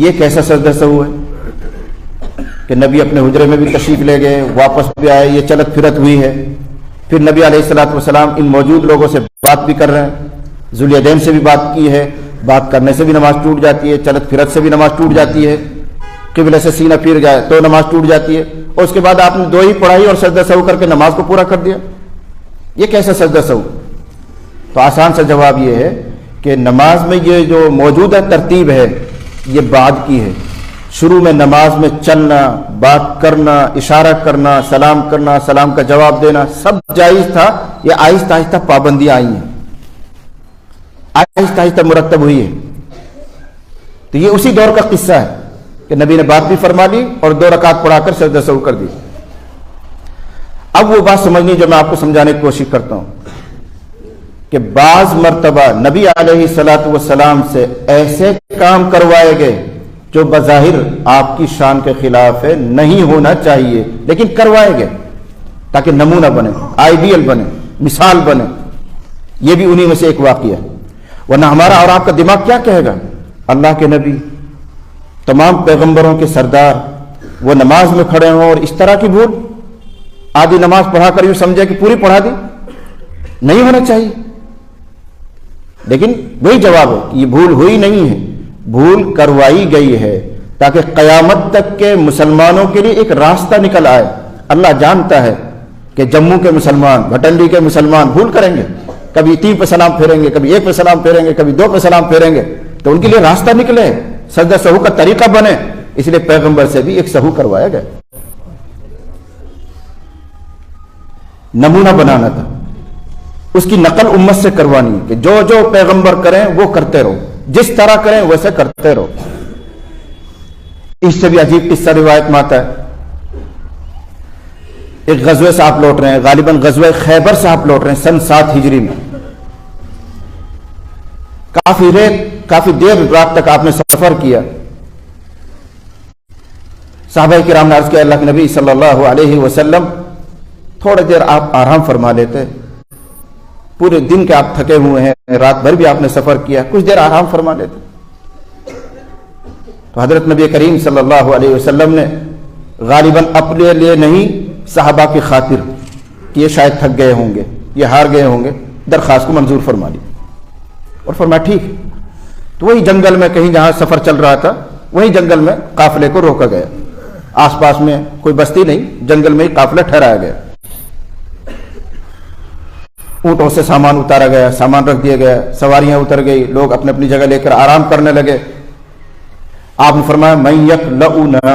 یہ کیسا سجدہ سہو ہے کہ نبی اپنے حجرے میں بھی تشریف لے گئے، واپس بھی آئے، یہ چلت پھرت ہوئی ہے. پھر نبی علیہ الصلوۃ والسلام ان موجود لوگوں سے بات بھی کر رہے ہیں، ذوالیدین سے بھی بات کی ہے، بات کرنے سے بھی نماز ٹوٹ جاتی ہے، چلت پھرت سے بھی نماز ٹوٹ جاتی ہے، قبلے سے سینہ پھر جائے تو نماز ٹوٹ جاتی ہے، اور اس کے بعد آپ نے 2 ہی پڑھائی اور سجدہ سہو کر کے نماز کو پورا کر دیا. یہ کیسا سجدہ سہو؟ تو آسان سا جواب یہ ہے کہ نماز میں یہ جو موجودہ ترتیب ہے یہ بعد کی ہے. شروع میں نماز میں چلنا، بات کرنا، اشارہ کرنا، سلام کرنا، سلام کا جواب دینا سب جائز تھا. یہ آہستہ آہستہ پابندیاں آئی ہیں، آہستہ آہستہ مرتب ہوئی ہے. تو یہ اسی دور کا قصہ ہے کہ نبی نے بات بھی فرما لی اور 2 رکعت پڑھا کر سجدہ سہو کر دی. اب وہ بات سمجھنی جو میں آپ کو سمجھانے کی کوشش کرتا ہوں کہ بعض مرتبہ نبی علیہ الصلوۃ والسلام سے ایسے کام کروائے گئے جو بظاہر آپ کی شان کے خلاف ہے، نہیں ہونا چاہیے، لیکن کروائے گئے تاکہ نمونہ بنے، آئیڈیل بنے، مثال بنے. یہ بھی انہی میں سے ایک واقعہ ہے. ورنہ ہمارا اور آپ کا دماغ کیا کہے گا؟ اللہ کے نبی، تمام پیغمبروں کے سردار، وہ نماز میں کھڑے ہوں اور اس طرح کی بھول، آدھی نماز پڑھا کر یوں سمجھے کہ پوری پڑھا دی، نہیں ہونا چاہیے. لیکن وہی جواب ہے کہ یہ بھول ہوئی نہیں ہے، بھول کروائی گئی ہے تاکہ قیامت تک کے مسلمانوں کے لیے ایک راستہ نکل آئے. اللہ جانتا ہے کہ جموں کے مسلمان، بھٹنڈی کے مسلمان بھول کریں گے، کبھی 3 پہ سلام پھیریں گے، کبھی 1 پہ سلام پھیریں گے، کبھی 2 پہ سلام پھیریں گے. تو ان کے لیے راستہ نکلے، سجدہ سہو کا طریقہ بنے، اس لیے پیغمبر سے بھی ایک سہو کروایا گیا. نمونہ بنانا تھا، اس کی نقل امت سے کروانی ہے کہ جو جو پیغمبر کریں وہ کرتے رہو، جس طرح کریں ویسے کرتے رہو. اس سے بھی عجیب قصہ روایت میں آتا ہے. ایک غزوے سے آپ لوٹ رہے ہیں، غالباً غزوہ خیبر سے آپ لوٹ رہے ہیں سن 7 ہجری میں. کافی دیر رات تک آپ نے سفر کیا. صحابہ کرام نے عرض کیا اللہ کے نبی صلی اللہ علیہ وسلم تھوڑی دیر آپ آرام فرما لیتے، پورے دن کے آپ تھکے ہوئے ہیں، رات بھر بھی آپ نے سفر کیا، کچھ دیر آرام فرما لیتے. تو حضرت نبی کریم صلی اللہ علیہ وسلم نے غالباً اپنے لیے نہیں صحابہ کی خاطر کہ یہ شاید تھک گئے ہوں گے، یہ ہار گئے ہوں گے، درخواست کو منظور فرما لی اور فرمایا ٹھیک. تو وہی جنگل میں کہیں جہاں سفر چل رہا تھا وہی جنگل میں قافلے کو روکا گیا. آس پاس میں کوئی بستی نہیں، جنگل میں ہی قافلہ ٹھہرایا گیا، اونٹوں سے سامان اتارا گیا، سامان رکھ دیا گیا، سواریاں اتر گئی، لوگ اپنی اپنی جگہ لے کر آرام کرنے لگے۔ آپ نے فرمایا من یکلؤنا،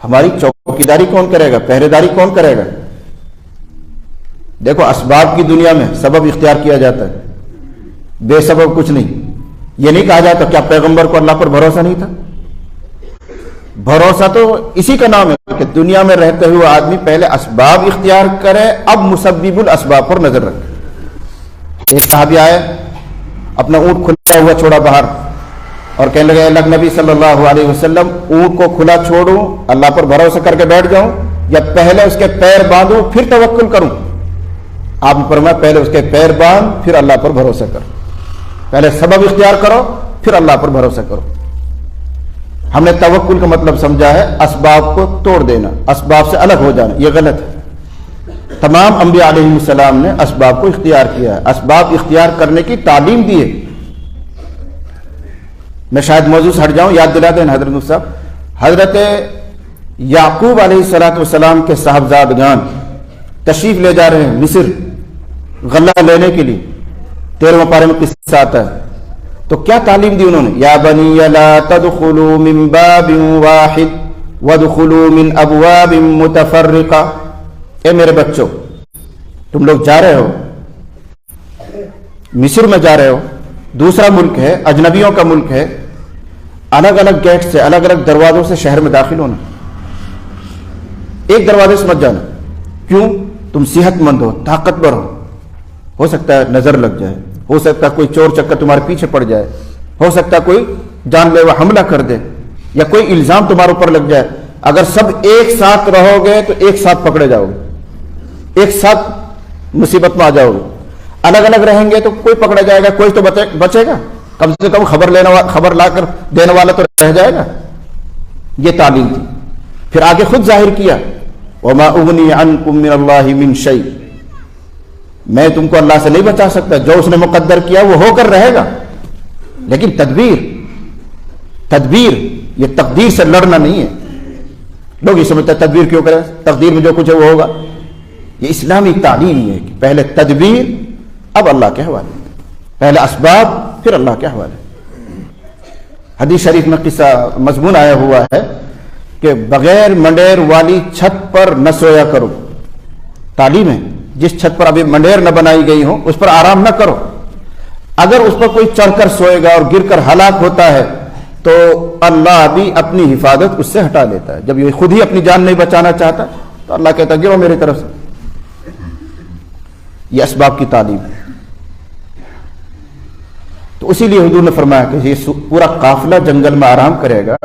ہماری چوکیداری کون کرے گا، پہرے داری کون کرے گا؟ دیکھو اسباب کی دنیا میں سبب اختیار کیا جاتا ہے، بے سبب کچھ نہیں۔ یہ نہیں کہا جاتا کیا پیغمبر کو اللہ پر بھروسہ نہیں تھا؟ بھروسہ تو اسی کا نام ہے کہ دنیا میں رہتے ہوئے آدمی پہلے اسباب اختیار کرے، اب مسبب الاسباب پر نظر رکھے۔ ایک صحابی آئے، اپنا اونٹ کھلا ہوا چھوڑا باہر اور کہنے لگے اللہ نبی صلی اللہ علیہ وسلم، اونٹ کو کھلا چھوڑوں اللہ پر بھروسہ کر کے بیٹھ جاؤں یا پہلے اس کے پیر باندھوں پھر توکل کروں؟ آپ نے فرمایا پہلے اس کے پیر باندھ پھر اللہ پر بھروسہ کرو، پہلے سبب اختیار کرو پھر اللہ پر بھروسہ کرو۔ ہم نے توکل کا مطلب سمجھا ہے اسباب کو توڑ دینا، اسباب سے الگ ہو جانا، یہ غلط ہے۔ تمام انبیاء علیہ السلام نے اسباب کو اختیار کیا ہے، اسباب اختیار کرنے کی تعلیم دی ہے۔ میں شاید موضوع سے ہٹ جاؤں، یاد دلا دیں حضرت مفتی صاحب، حضرت یعقوب علیہ السلام کے صاحبزادگان تشریف لے جا رہے ہیں مصر غلہ لینے کے لیے، 13ویں پارے میں قصہ آتا ہے، تو کیا تعلیم دی انہوں نے؟ یا بنی لا تدخلوا من باب واحد وادخلوا من ابواب متفرقہ، اے میرے بچوں تم لوگ جا رہے ہو، مصر میں جا رہے ہو، دوسرا ملک ہے، اجنبیوں کا ملک ہے، الگ الگ گیٹ سے الگ الگ دروازوں سے شہر میں داخل ہونا، ایک دروازے سے مت جانا۔ کیوں؟ تم صحت مند ہو، طاقتور ہو سکتا ہے نظر لگ جائے، ہو سکتا ہے کوئی چور چکر تمہارے پیچھے پڑ جائے، ہو سکتا ہے کوئی جان لیوا حملہ کر دے یا کوئی الزام تمہارے اوپر لگ جائے۔ اگر سب ایک ساتھ رہو گے تو ایک ساتھ پکڑے جاؤ گے، ایک ساتھ مصیبت میں آ جاؤ گے۔ الگ الگ رہیں گے تو کوئی پکڑا جائے گا، کوئی تو بچے گا، کم سے کم خبر لا کر دینے والا تو رہ جائے گا۔ یہ تعلیم تھی۔ پھر آگے خود ظاہر کیا وما اغنی عنکم من اللہ من شیء، میں تم کو اللہ سے نہیں بچا سکتا، جو اس نے مقدر کیا وہ ہو کر رہے گا، لیکن تدبیر یہ تقدیر سے لڑنا نہیں ہے۔ لوگ یہ سمجھتے ہیں تدبیر کیوں کریں، تقدیر میں جو کچھ ہے وہ ہوگا۔ یہ اسلامی تعلیم ہے کہ پہلے تدبیر اب اللہ کے حوالے، پہلے اسباب پھر اللہ کے حوالے۔ حدیث شریف میں قصہ مضمون آیا ہوا ہے کہ بغیر منڈیر والی چھت پر نہ سویا کرو۔ تعلیم ہے، جس چھت پر ابھی منڈیر نہ بنائی گئی ہو اس پر آرام نہ کرو۔ اگر اس پر کوئی چڑھ کر سوئے گا اور گر کر ہلاک ہوتا ہے تو اللہ بھی اپنی حفاظت اس سے ہٹا لیتا ہے۔ جب یہ خود ہی اپنی جان نہیں بچانا چاہتا تو اللہ کہتا ہے گرو میری طرف سے۔ یہ اسباب کی تعلیم ہے۔ تو اسی لیے حضور نے فرمایا کہ یہ پورا قافلہ جنگل میں آرام کرے گا،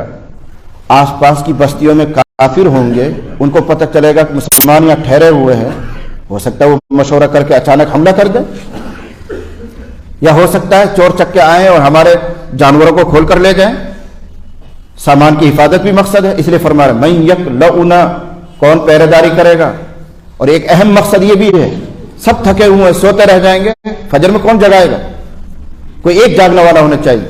آس پاس کی بستیوں میں کافر ہوں گے، ان کو پتہ چلے گا کہ مسلمان یہاں ٹھہرے ہوئے ہیں، ہو سکتا ہے وہ مشورہ کر کے اچانک حملہ کر دیں، یا ہو سکتا ہے چور چکے آئیں اور ہمارے جانوروں کو کھول کر لے جائیں۔ سامان کی حفاظت بھی مقصد ہے، اس لیے فرمایا من یکلؤنا، کون پہرے داری کرے گا؟ اور ایک اہم مقصد یہ بھی ہے، سب تھکے ہوئے سوتے رہ جائیں گے، فجر میں کون جگائے گا؟ کوئی ایک جاگنے والا ہونا چاہیے۔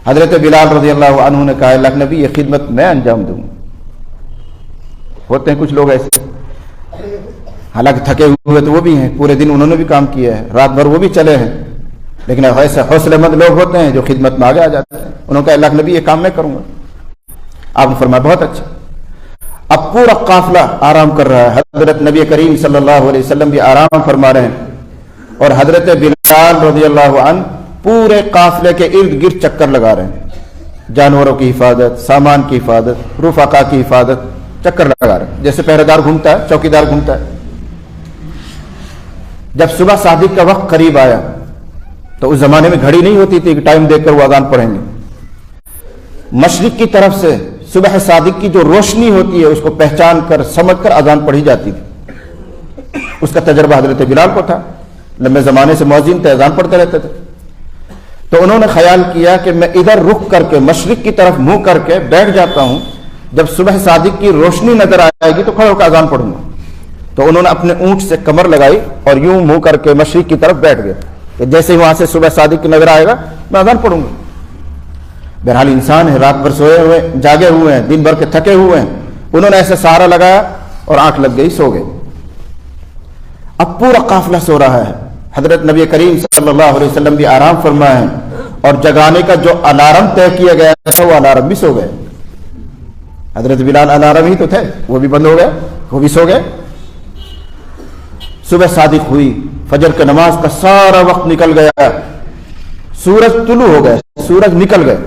حضرت بلال رضی اللہ عنہ نے کہا اللہ نبی یہ خدمت میں انجام دوں۔ ہوتے ہیں کچھ لوگ ایسے، حالانکہ تھکے ہوئے تو وہ بھی ہیں، پورے دن انہوں نے بھی کام کیا ہے، رات بھر وہ بھی چلے ہیں، لیکن ایسے حوصلے مند لوگ ہوتے ہیں جو خدمت میں آگے آ جاتے ہیں۔ انہوں نے کہا اللہ نبی یہ کام میں کروں گا۔ آپ نے فرمایا بہت اچھا۔ اب پورا قافلہ آرام کر رہا ہے، حضرت نبی کریم صلی اللہ علیہ وسلم بھی آرام فرما رہے ہیں، اور حضرت بلال رضی اللہ عنہ پورے قافلے کے ارد گرد چکر لگا رہے ہیں، جانوروں کی حفاظت، سامان کی حفاظت، رفقا کی حفاظت، چکر لگا رہے ہیں جیسے پہرے دار گھومتا ہے، چوکیدار گھومتا ہے۔ جب صبح صادق کا وقت قریب آیا تو اس زمانے میں گھڑی نہیں ہوتی تھی کہ ٹائم دیکھ کر وہ اذان پڑھیں گے۔ مشرق کی طرف سے صبح صادق کی جو روشنی ہوتی ہے اس کو پہچان کر سمجھ کر اذان پڑھی جاتی تھی۔ اس کا تجربہ حضرت بلال کو تھا، لمبے زمانے سے مؤذن تھے، اذان پڑھتے رہتے تھے۔ تو انہوں نے خیال کیا کہ میں ادھر رخ کر کے مشرق کی طرف منہ کر کے بیٹھ جاتا ہوں، جب صبح صادق کی روشنی نظر آئے گی تو کھڑے ہو کر اذان پڑھوں گا۔ تو انہوں نے اپنے اونٹ سے کمر لگائی اور یوں منہ کر کے مشرق کی طرف بیٹھ گئے کہ جیسے ہی وہاں سے صبح صادق کی نظر آئے گا میں اذان پڑھوں گا۔ بہرحال انسان ہے، رات بھر سوئے ہوئے جاگے ہوئے ہیں، دن بھر کے تھکے ہوئے ہیں، انہوں نے ایسے سہارا لگایا اور آنکھ لگ گئی، سو گئے۔ اب پورا قافلہ سو رہا ہے، حضرت نبی کریم صلی اللہ علیہ وسلم بھی آرام فرمائے ہیں، اور جگانے کا جو الارم طے کیا گیا تھا وہ الارم بھی سو گئے۔ حضرت بلال الارم ہی تو تھے، وہ بھی بند ہو گئے، وہ بھی سو گئے۔ صبح صادق ہوئی، فجر کی نماز کا سارا وقت نکل گیا، سورج طلوع ہو گئے، سورج نکل گئے،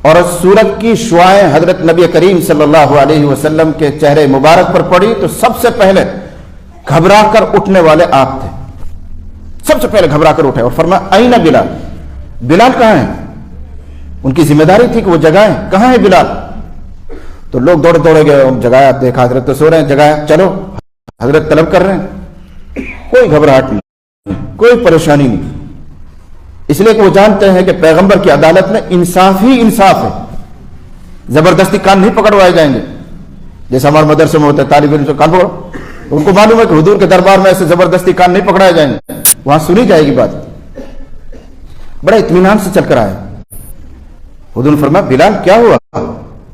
اور سورج کی شعاعیں حضرت نبی کریم صلی اللہ علیہ وسلم کے چہرے مبارک پر پڑی تو سب سے پہلے گھبرا کر اٹھنے والے آپ تھے، سب سے پہلے گھبرا کر اٹھے اور فرمایا اینا بلال، بلال کہاں ہیں؟ ان کی ذمہ داری تھی کہ وہ جگائیں، کہاں ہے بلال؟ تو لوگ دوڑے دوڑے گئے، جگایا، دیکھا حضرت تو سو رہے ہیں، جگایا، چلو حضرت طلب کر رہے ہیں۔ کوئی گھبراہٹ نہیں، کوئی پریشانی نہیں، اس لیے کہ وہ جانتے ہیں کہ پیغمبر کی عدالت میں انصاف ہی انصاف ہے، زبردستی کان نہیں پکڑوائے جائیں گے، جیسے ہمارے مدرسے میں ہوتا ہے طالب علم سے کان پکڑو، ان کو معلوم ہے کہ حضور کے دربار میں ایسے زبردستی کان نہیں پکڑائے جائیں گے، وہاں سنی جائے گی بات۔ بڑا اطمینان سے چل کر آئے، حضور نے فرمایا بلال کیا ہوا؟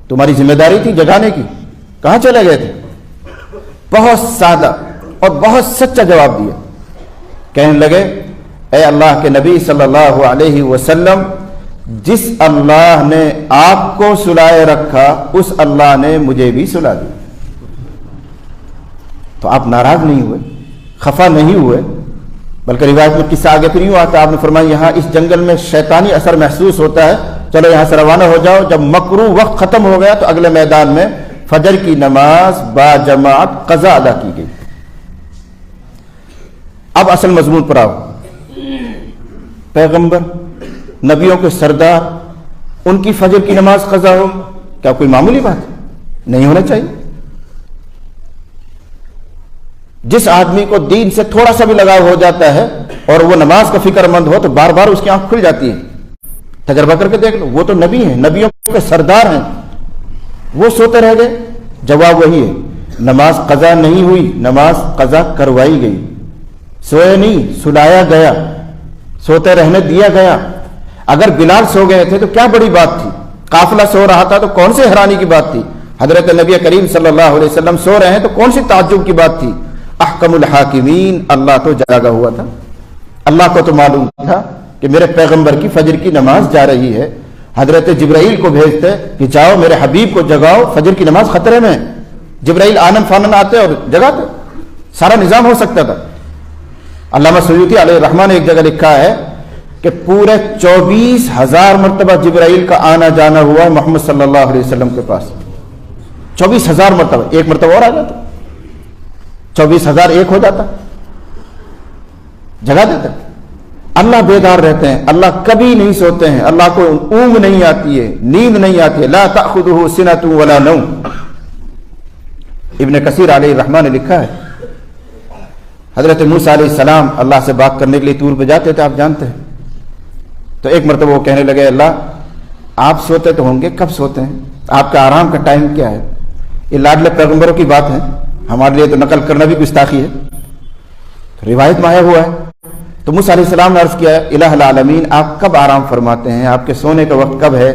تمہاری ذمہ داری تھی جگانے کی، کہاں چلے گئے تھے؟ بہت سادہ اور بہت سچا جواب دیا، کہنے لگے اے اللہ کے نبی صلی اللہ علیہ وسلم، جس اللہ نے آپ کو سلائے رکھا اس اللہ نے مجھے بھی سلا دیا۔ تو آپ ناراض نہیں ہوئے، خفا نہیں ہوئے، بلکہ روایت میں قصہ آگے پھر یوں آتا، آپ نے فرمایا یہاں اس جنگل میں شیطانی اثر محسوس ہوتا ہے، چلو یہاں سے روانہ ہو جاؤ۔ جب مکروہ وقت ختم ہو گیا تو اگلے میدان میں فجر کی نماز با جماعت قضا ادا کی گئی۔ اب اصل مضمون پر آؤ، پیغمبر، نبیوں کے سردار، ان کی فجر کی نماز قضا ہو، کیا کوئی معمولی بات ہے؟ نہیں ہونا چاہیے۔ جس آدمی کو دین سے تھوڑا سا بھی لگاؤ ہو جاتا ہے اور وہ نماز کا فکر مند ہو تو بار بار اس کی آنکھ کھل جاتی ہے۔ تجربہ کر کے دیکھ لو، وہ تو نبی ہیں، نبیوں کے سردار ہیں، وہ سوتے رہ گئے۔ جواب وہی ہے، نماز قضا نہیں ہوئی، نماز قضا کروائی گئی، سوئے نہیں، سلایا گیا، سوتے رہنے دیا گیا۔ اگر بلال سو گئے تھے تو کیا بڑی بات تھی، قافلہ سو رہا تھا تو کون سی حیرانی کی بات تھی، حضرت نبی کریم صلی اللہ علیہ وسلم سو رہے ہیں تو کون سی تعجب کی بات تھی۔ احکم الحاکمین، اللہ تو جاگا ہوا تھا، اللہ کو تو معلوم تھا کہ میرے پیغمبر کی فجر کی نماز جا رہی ہے۔ حضرت جبرائیل کو بھیجتے کہ جاؤ میرے حبیب کو جگاؤ، فجر کی نماز خطرے میں۔ جبرائیل آنن فانن آتے اور جگاتے، سارا نظام ہو سکتا تھا۔ علامہ سیوطی علیہ الرحمٰن نے ایک جگہ لکھا ہے کہ پورے 24,000 مرتبہ جبرائیل کا آنا جانا ہوا ہے محمد صلی اللہ علیہ وسلم کے پاس، 24,000 مرتبہ، ایک مرتبہ اور آ جاتا، 24,000 ایک ہو جاتا، جگہ دیتے۔ اللہ بیدار رہتے ہیں، اللہ کبھی نہیں سوتے ہیں، اللہ کو اونگ نہیں آتی ہے، نیند نہیں آتی ہے، لا تأخذہ سنۃ ولا نوم۔ ابن کثیر علیہ الرحمٰن نے لکھا ہے حضرت موسیٰ علیہ السلام اللہ سے بات کرنے کے لیے طور پہ جاتے تھے، آپ جانتے ہیں، تو ایک مرتبہ وہ کہنے لگے اللہ آپ سوتے تو ہوں گے، کب سوتے ہیں، آپ کا آرام کا ٹائم کیا ہے؟ یہ لاڈلے پیغمبروں کی بات ہے، ہمارے لیے تو نقل کرنا بھی گستاخی ہے، تو روایت میں آیا ہوا ہے۔ تو موسیٰ علیہ السلام نے عرض کیا الہ العالمین آپ کب آرام فرماتے ہیں، آپ کے سونے کا وقت کب ہے؟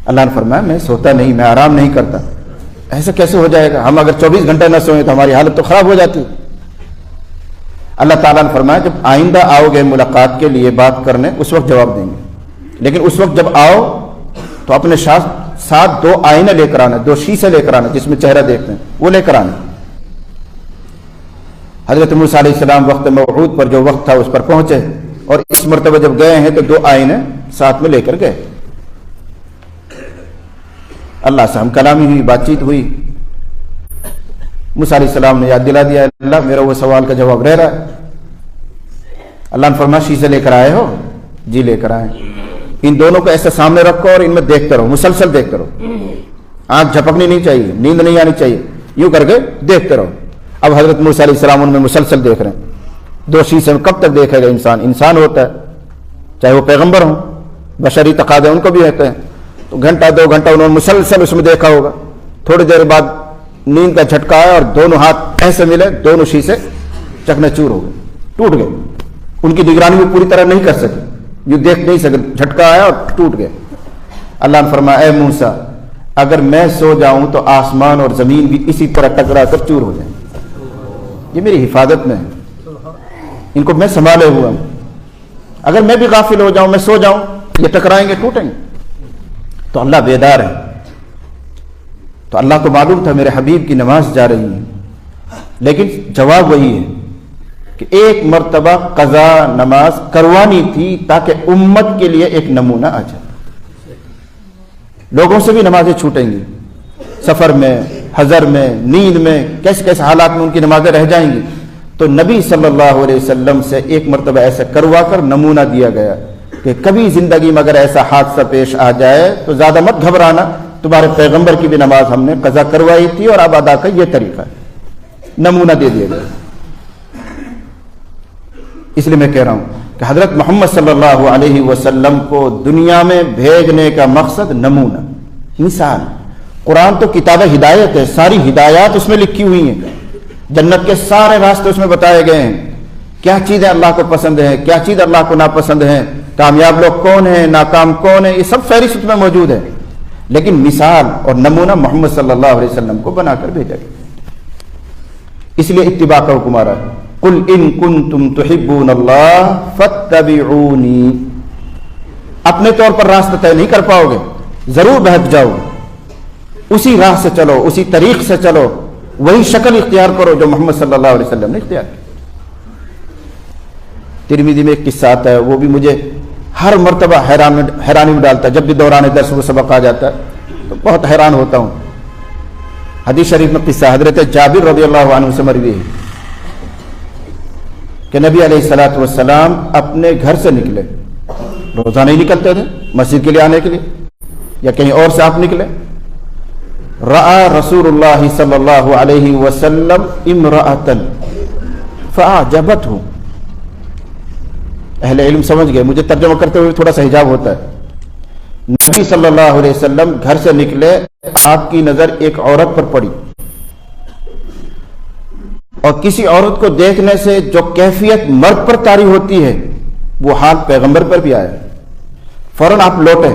اللہ نے فرمایا میں سوتا نہیں، میں آرام نہیں کرتا۔ ایسا کیسے ہو جائے گا، ہم اگر 24 گھنٹے نہ سوئیں تو ہماری حالت تو خراب ہو جاتی۔ اللہ تعالیٰ نے فرمایا جب آئندہ آؤ گے ملاقات کے لیے بات کرنے اس وقت جواب دیں گے، لیکن اس وقت جب آؤ تو اپنے ساتھ 2 آئینے لے کر آنا، 2 شیشے لے کر آنا جس میں چہرہ دیکھتے ہیں، وہ لے کر آنا۔ حضرت موسیٰ علیہ السلام وقت موعود پر جو وقت تھا اس پر پہنچے، اور اس مرتبہ جب گئے ہیں تو 2 آئینے ساتھ میں لے کر گئے۔ اللہ سے ہم کلامی ہوئی، بات چیت ہوئی، موسیٰ علیہ السلام نے یاد دلا دیا اللہ میرا وہ سوال کا جواب رہ رہا ہے۔ اللہ نے فرمایا شیشے لے کر آئے ہو؟ جی لے کر آئے۔ ان دونوں کو ایسے سامنے رکھو اور ان میں دیکھتے رہو، مسلسل دیکھتے رہو، آنکھ جھپکنی نہیں چاہیے، نیند نہیں آنی چاہیے، یوں کر کے دیکھتے رہو۔ اب حضرت موسیٰ علیہ السلام ان میں مسلسل دیکھ رہے ہیں۔ 2 شیشے میں کب تک دیکھے گا انسان ہوتا ہے، چاہے وہ پیغمبر ہوں، بشری تقاضے ان کو بھی رہتے ہیں، تو گھنٹہ 2 گھنٹہ انہوں نے مسلسل اس میں دیکھا ہوگا۔ تھوڑی دیر بعد نیند کا جھٹکا آیا اور دونوں ہاتھ ایسے ملے، دونوں شیشے چکنا چور ہو گئے، ٹوٹ گئے۔ ان کی نگرانی میں پوری طرح نہیں کر سکے، یہ دیکھ نہیں سکے، جھٹکا آیا اور ٹوٹ گئے۔ اللہ نے فرمایا اے موسیٰ اگر میں سو جاؤں تو آسمان اور زمین بھی اسی طرح ٹکرا کر چور ہو جائیں، یہ میری حفاظت میں ہے، ان کو میں سنبھالے ہوا ہوں، اگر میں بھی غافل ہو جاؤں، میں سو جاؤں، یہ ٹکرائیں گے، ٹوٹیں گے۔ تو اللہ بیدار ہے، تو اللہ کو معلوم تھا میرے حبیب کی نماز جا رہی ہے، لیکن جواب وہی ہے کہ ایک مرتبہ قضا نماز کروانی تھی تاکہ امت کے لیے ایک نمونہ آ جائے۔ لوگوں سے بھی نمازیں چھوٹیں گی، سفر میں، حضر میں، نیند میں، کیسے کیسے حالات میں ان کی نمازیں رہ جائیں گی، تو نبی صلی اللہ علیہ وسلم سے ایک مرتبہ ایسا کروا کر نمونہ دیا گیا کہ کبھی زندگی میں اگر ایسا حادثہ پیش آ جائے تو زیادہ مت گھبرانا، تمہارے پیغمبر کی بھی نماز ہم نے قضا کروائی تھی اور اب ادا کا یہ طریقہ ہے، نمونہ دے دیا گیا۔ اس لیے میں کہہ رہا ہوں کہ حضرت محمد صلی اللہ علیہ وسلم کو دنیا میں بھیجنے کا مقصد نمونہ، مثال۔ قرآن تو کتاب ہدایت ہے، ساری ہدایات اس میں لکھی ہوئی ہیں، جنت کے سارے راستے اس میں بتائے گئے ہیں، کیا چیزیں اللہ کو پسند ہیں، کیا چیز اللہ کو ناپسند ہیں، کامیاب لوگ کون ہیں، ناکام کون ہیں، یہ سب فہرست میں موجود ہے، لیکن مثال اور نمونہ محمد صلی اللہ علیہ وسلم کو بنا کر بھیجا گیا۔ اس لیے اتباع کا حکم آ رہا ہے، قل ان کنتم تحبون اللہ فاتبعونی۔ اپنے طور پر راستہ طے نہیں کر پاؤ گے، ضرور بہک جاؤ گے، اسی راہ سے چلو، اسی طریق سے چلو، وہی شکل اختیار کرو جو محمد صلی اللہ علیہ وسلم نے اختیار کی۔ ترمذی میں ایک قصہ آتا ہے، وہ بھی مجھے ہر مرتبہ حیرانی میں ڈالتا ہے، جب بھی دوران درس و سبق آ جاتا ہے تو بہت حیران ہوتا ہوں۔ حدیث شریف میں قصہ حضرت جابر رضی اللہ عنہ سے مروی ہے کہ نبی علیہ الصلوۃ والسلام اپنے گھر سے نکلے، روزہ نہیں نکلتے تھے مسجد کے لیے آنے کے لیے یا کہیں اور سے آپ نکلے، رأى رسول اللہ صلی اللہ علیہ وسلم امرأة فأعجبته۔ اہل علم سمجھ گئے، مجھے ترجمہ کرتے ہوئے تھوڑا سا حجاب ہوتا ہے۔ نبی صلی اللہ علیہ وسلم گھر سے نکلے، آپ کی نظر ایک عورت پر پڑی، اور کسی عورت کو دیکھنے سے جو کیفیت مرد پر طاری ہوتی ہے وہ حال پیغمبر پر بھی آیا۔ فوراً آپ لوٹے،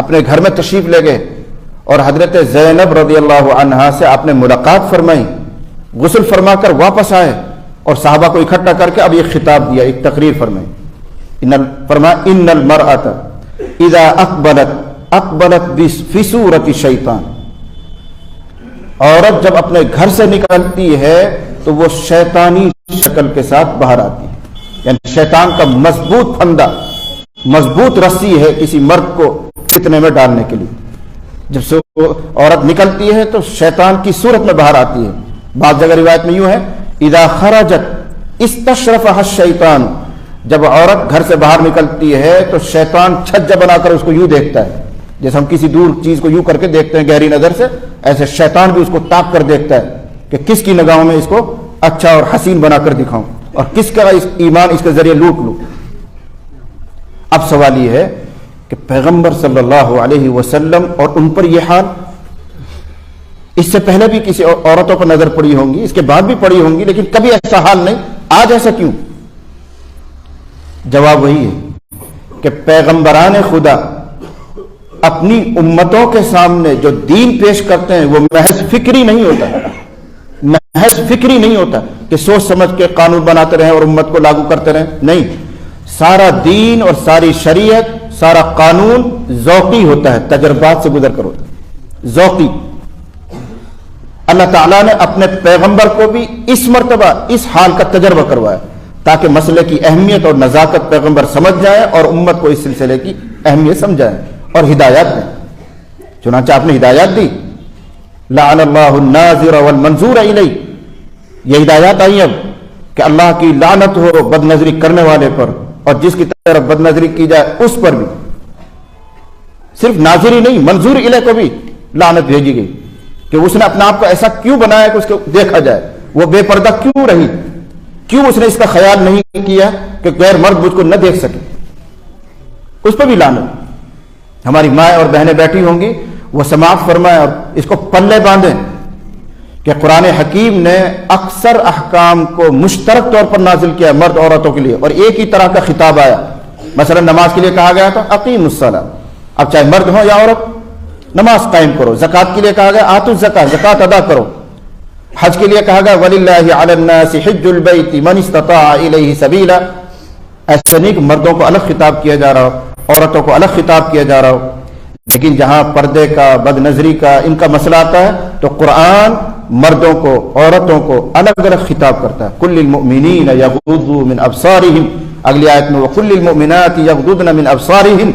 اپنے گھر میں تشریف لے گئے اور حضرت زینب رضی اللہ عنہا سے آپ نے ملاقات فرمائی، غسل فرما کر واپس آئے اور صحابہ کو اکٹھا کر کے اب یہ خطاب دیا، ایک تقریر فرمائی، فرمایا ان المرأة اذا اقبلت فی صورت الشیطان۔ عورت جب اپنے گھر سے نکلتی ہے تو وہ شیطانی شکل کے ساتھ باہر آتی ہے، یعنی شیطان کا مضبوط پھندا، مضبوط رسی ہے کسی مرد کو فتنے میں ڈالنے کے لیے۔ جب سے وہ عورت نکلتی ہے تو شیطان کی صورت میں باہر آتی ہے۔ بعض جگہ روایت میں یوں ہے اذا خرجت استشرفها الشیطان، جب عورت گھر سے باہر نکلتی ہے تو شیطان چھجا بنا کر اس کو یوں دیکھتا ہے، جیسے ہم کسی دور چیز کو یوں کر کے دیکھتے ہیں گہری نظر سے، ایسے شیطان بھی اس کو تاک کر دیکھتا ہے کہ کس کی نگاہوں میں اس کو اچھا اور حسین بنا کر دکھاؤں اور کس کا ایمان اس کے ذریعے لوٹ لوں۔ اب سوال یہ ہے کہ پیغمبر صلی اللہ علیہ وسلم اور ان پر یہ حال، اس سے پہلے بھی کسی عورتوں پر نظر پڑی ہوں گی، اس کے بعد بھی پڑی ہوں گی، لیکن کبھی ایسا حال نہیں، آج ایسا کیوں؟ جواب وہی ہے کہ پیغمبران خدا اپنی امتوں کے سامنے جو دین پیش کرتے ہیں وہ محض فکری نہیں ہوتا، محض فکری نہیں ہوتا کہ سوچ سمجھ کے قانون بناتے رہیں اور امت کو لاگو کرتے رہیں، نہیں، سارا دین اور ساری شریعت، سارا قانون ذوقی ہوتا ہے، تجربات سے گزر کر ہوتا ہے، ذوقی۔ اللہ تعالیٰ نے اپنے پیغمبر کو بھی اس مرتبہ اس حال کا تجربہ کروایا تاکہ مسئلے کی اہمیت اور نزاکت پیغمبر سمجھ جائے اور امت کو اس سلسلے کی اہمیت سمجھائے اور ہدایات دیں۔ چنانچہ آپ نے ہدایات دی، لعن اللہ الناظر والمنظور الیہ، یہ ہدایات آئی اب کہ اللہ کی لعنت ہو بد نظری کرنے والے پر اور جس کی طرف بد نظری کی جائے اس پر بھی، صرف ناظری نہیں، منظور الیہ کو بھی لعنت بھیجی گئی کہ اس نے اپنا آپ کو ایسا کیوں بنایا کہ اس کو دیکھا جائے، وہ بے پردہ کیوں رہی، کیوں اس نے اس کا خیال نہیں کیا کہ غیر مرد مجھ کو نہ دیکھ سکے، اس پہ بھی لعنت۔ ہماری مائیں اور بہنیں بیٹھی ہوں گی، وہ سماعت فرمائیں اور اس کو پلے باندھیں کہ قرآن حکیم نے اکثر احکام کو مشترک طور پر نازل کیا مرد عورتوں کے لیے اور ایک ہی طرح کا خطاب آیا۔ مثلا نماز کے لیے کہا گیا تھا اقیم الصلاۃ، اب چاہے مرد ہو یا عورت، نماز قائم کرو، زکوٰۃ کے لیے کہا گیا آتوا الزکاۃ، زکوٰۃ ادا کرو، حج کے لیے کہا گیا وَلِلَّهِ عَلَى النَّاسِ حِجُّ الْبَيْتِ مَنِ اسْتَطَاعَ إِلَيْهِ سَبِيلًا۔ ایسا نہیں کہ مردوں کو الگ خطاب کیا جا رہا ہو، عورتوں کو الگ خطاب کیا جا رہا ہو، لیکن جہاں پردے کا، بد نظری کا، ان کا مسئلہ آتا ہے تو قرآن مردوں کو عورتوں کو الگ الگ خطاب کرتا ہے۔ کل للمؤمنین یغضوا من ابصارہم، اگلی آیت میں وکل للمؤمنات یغضضن من ابصارہن،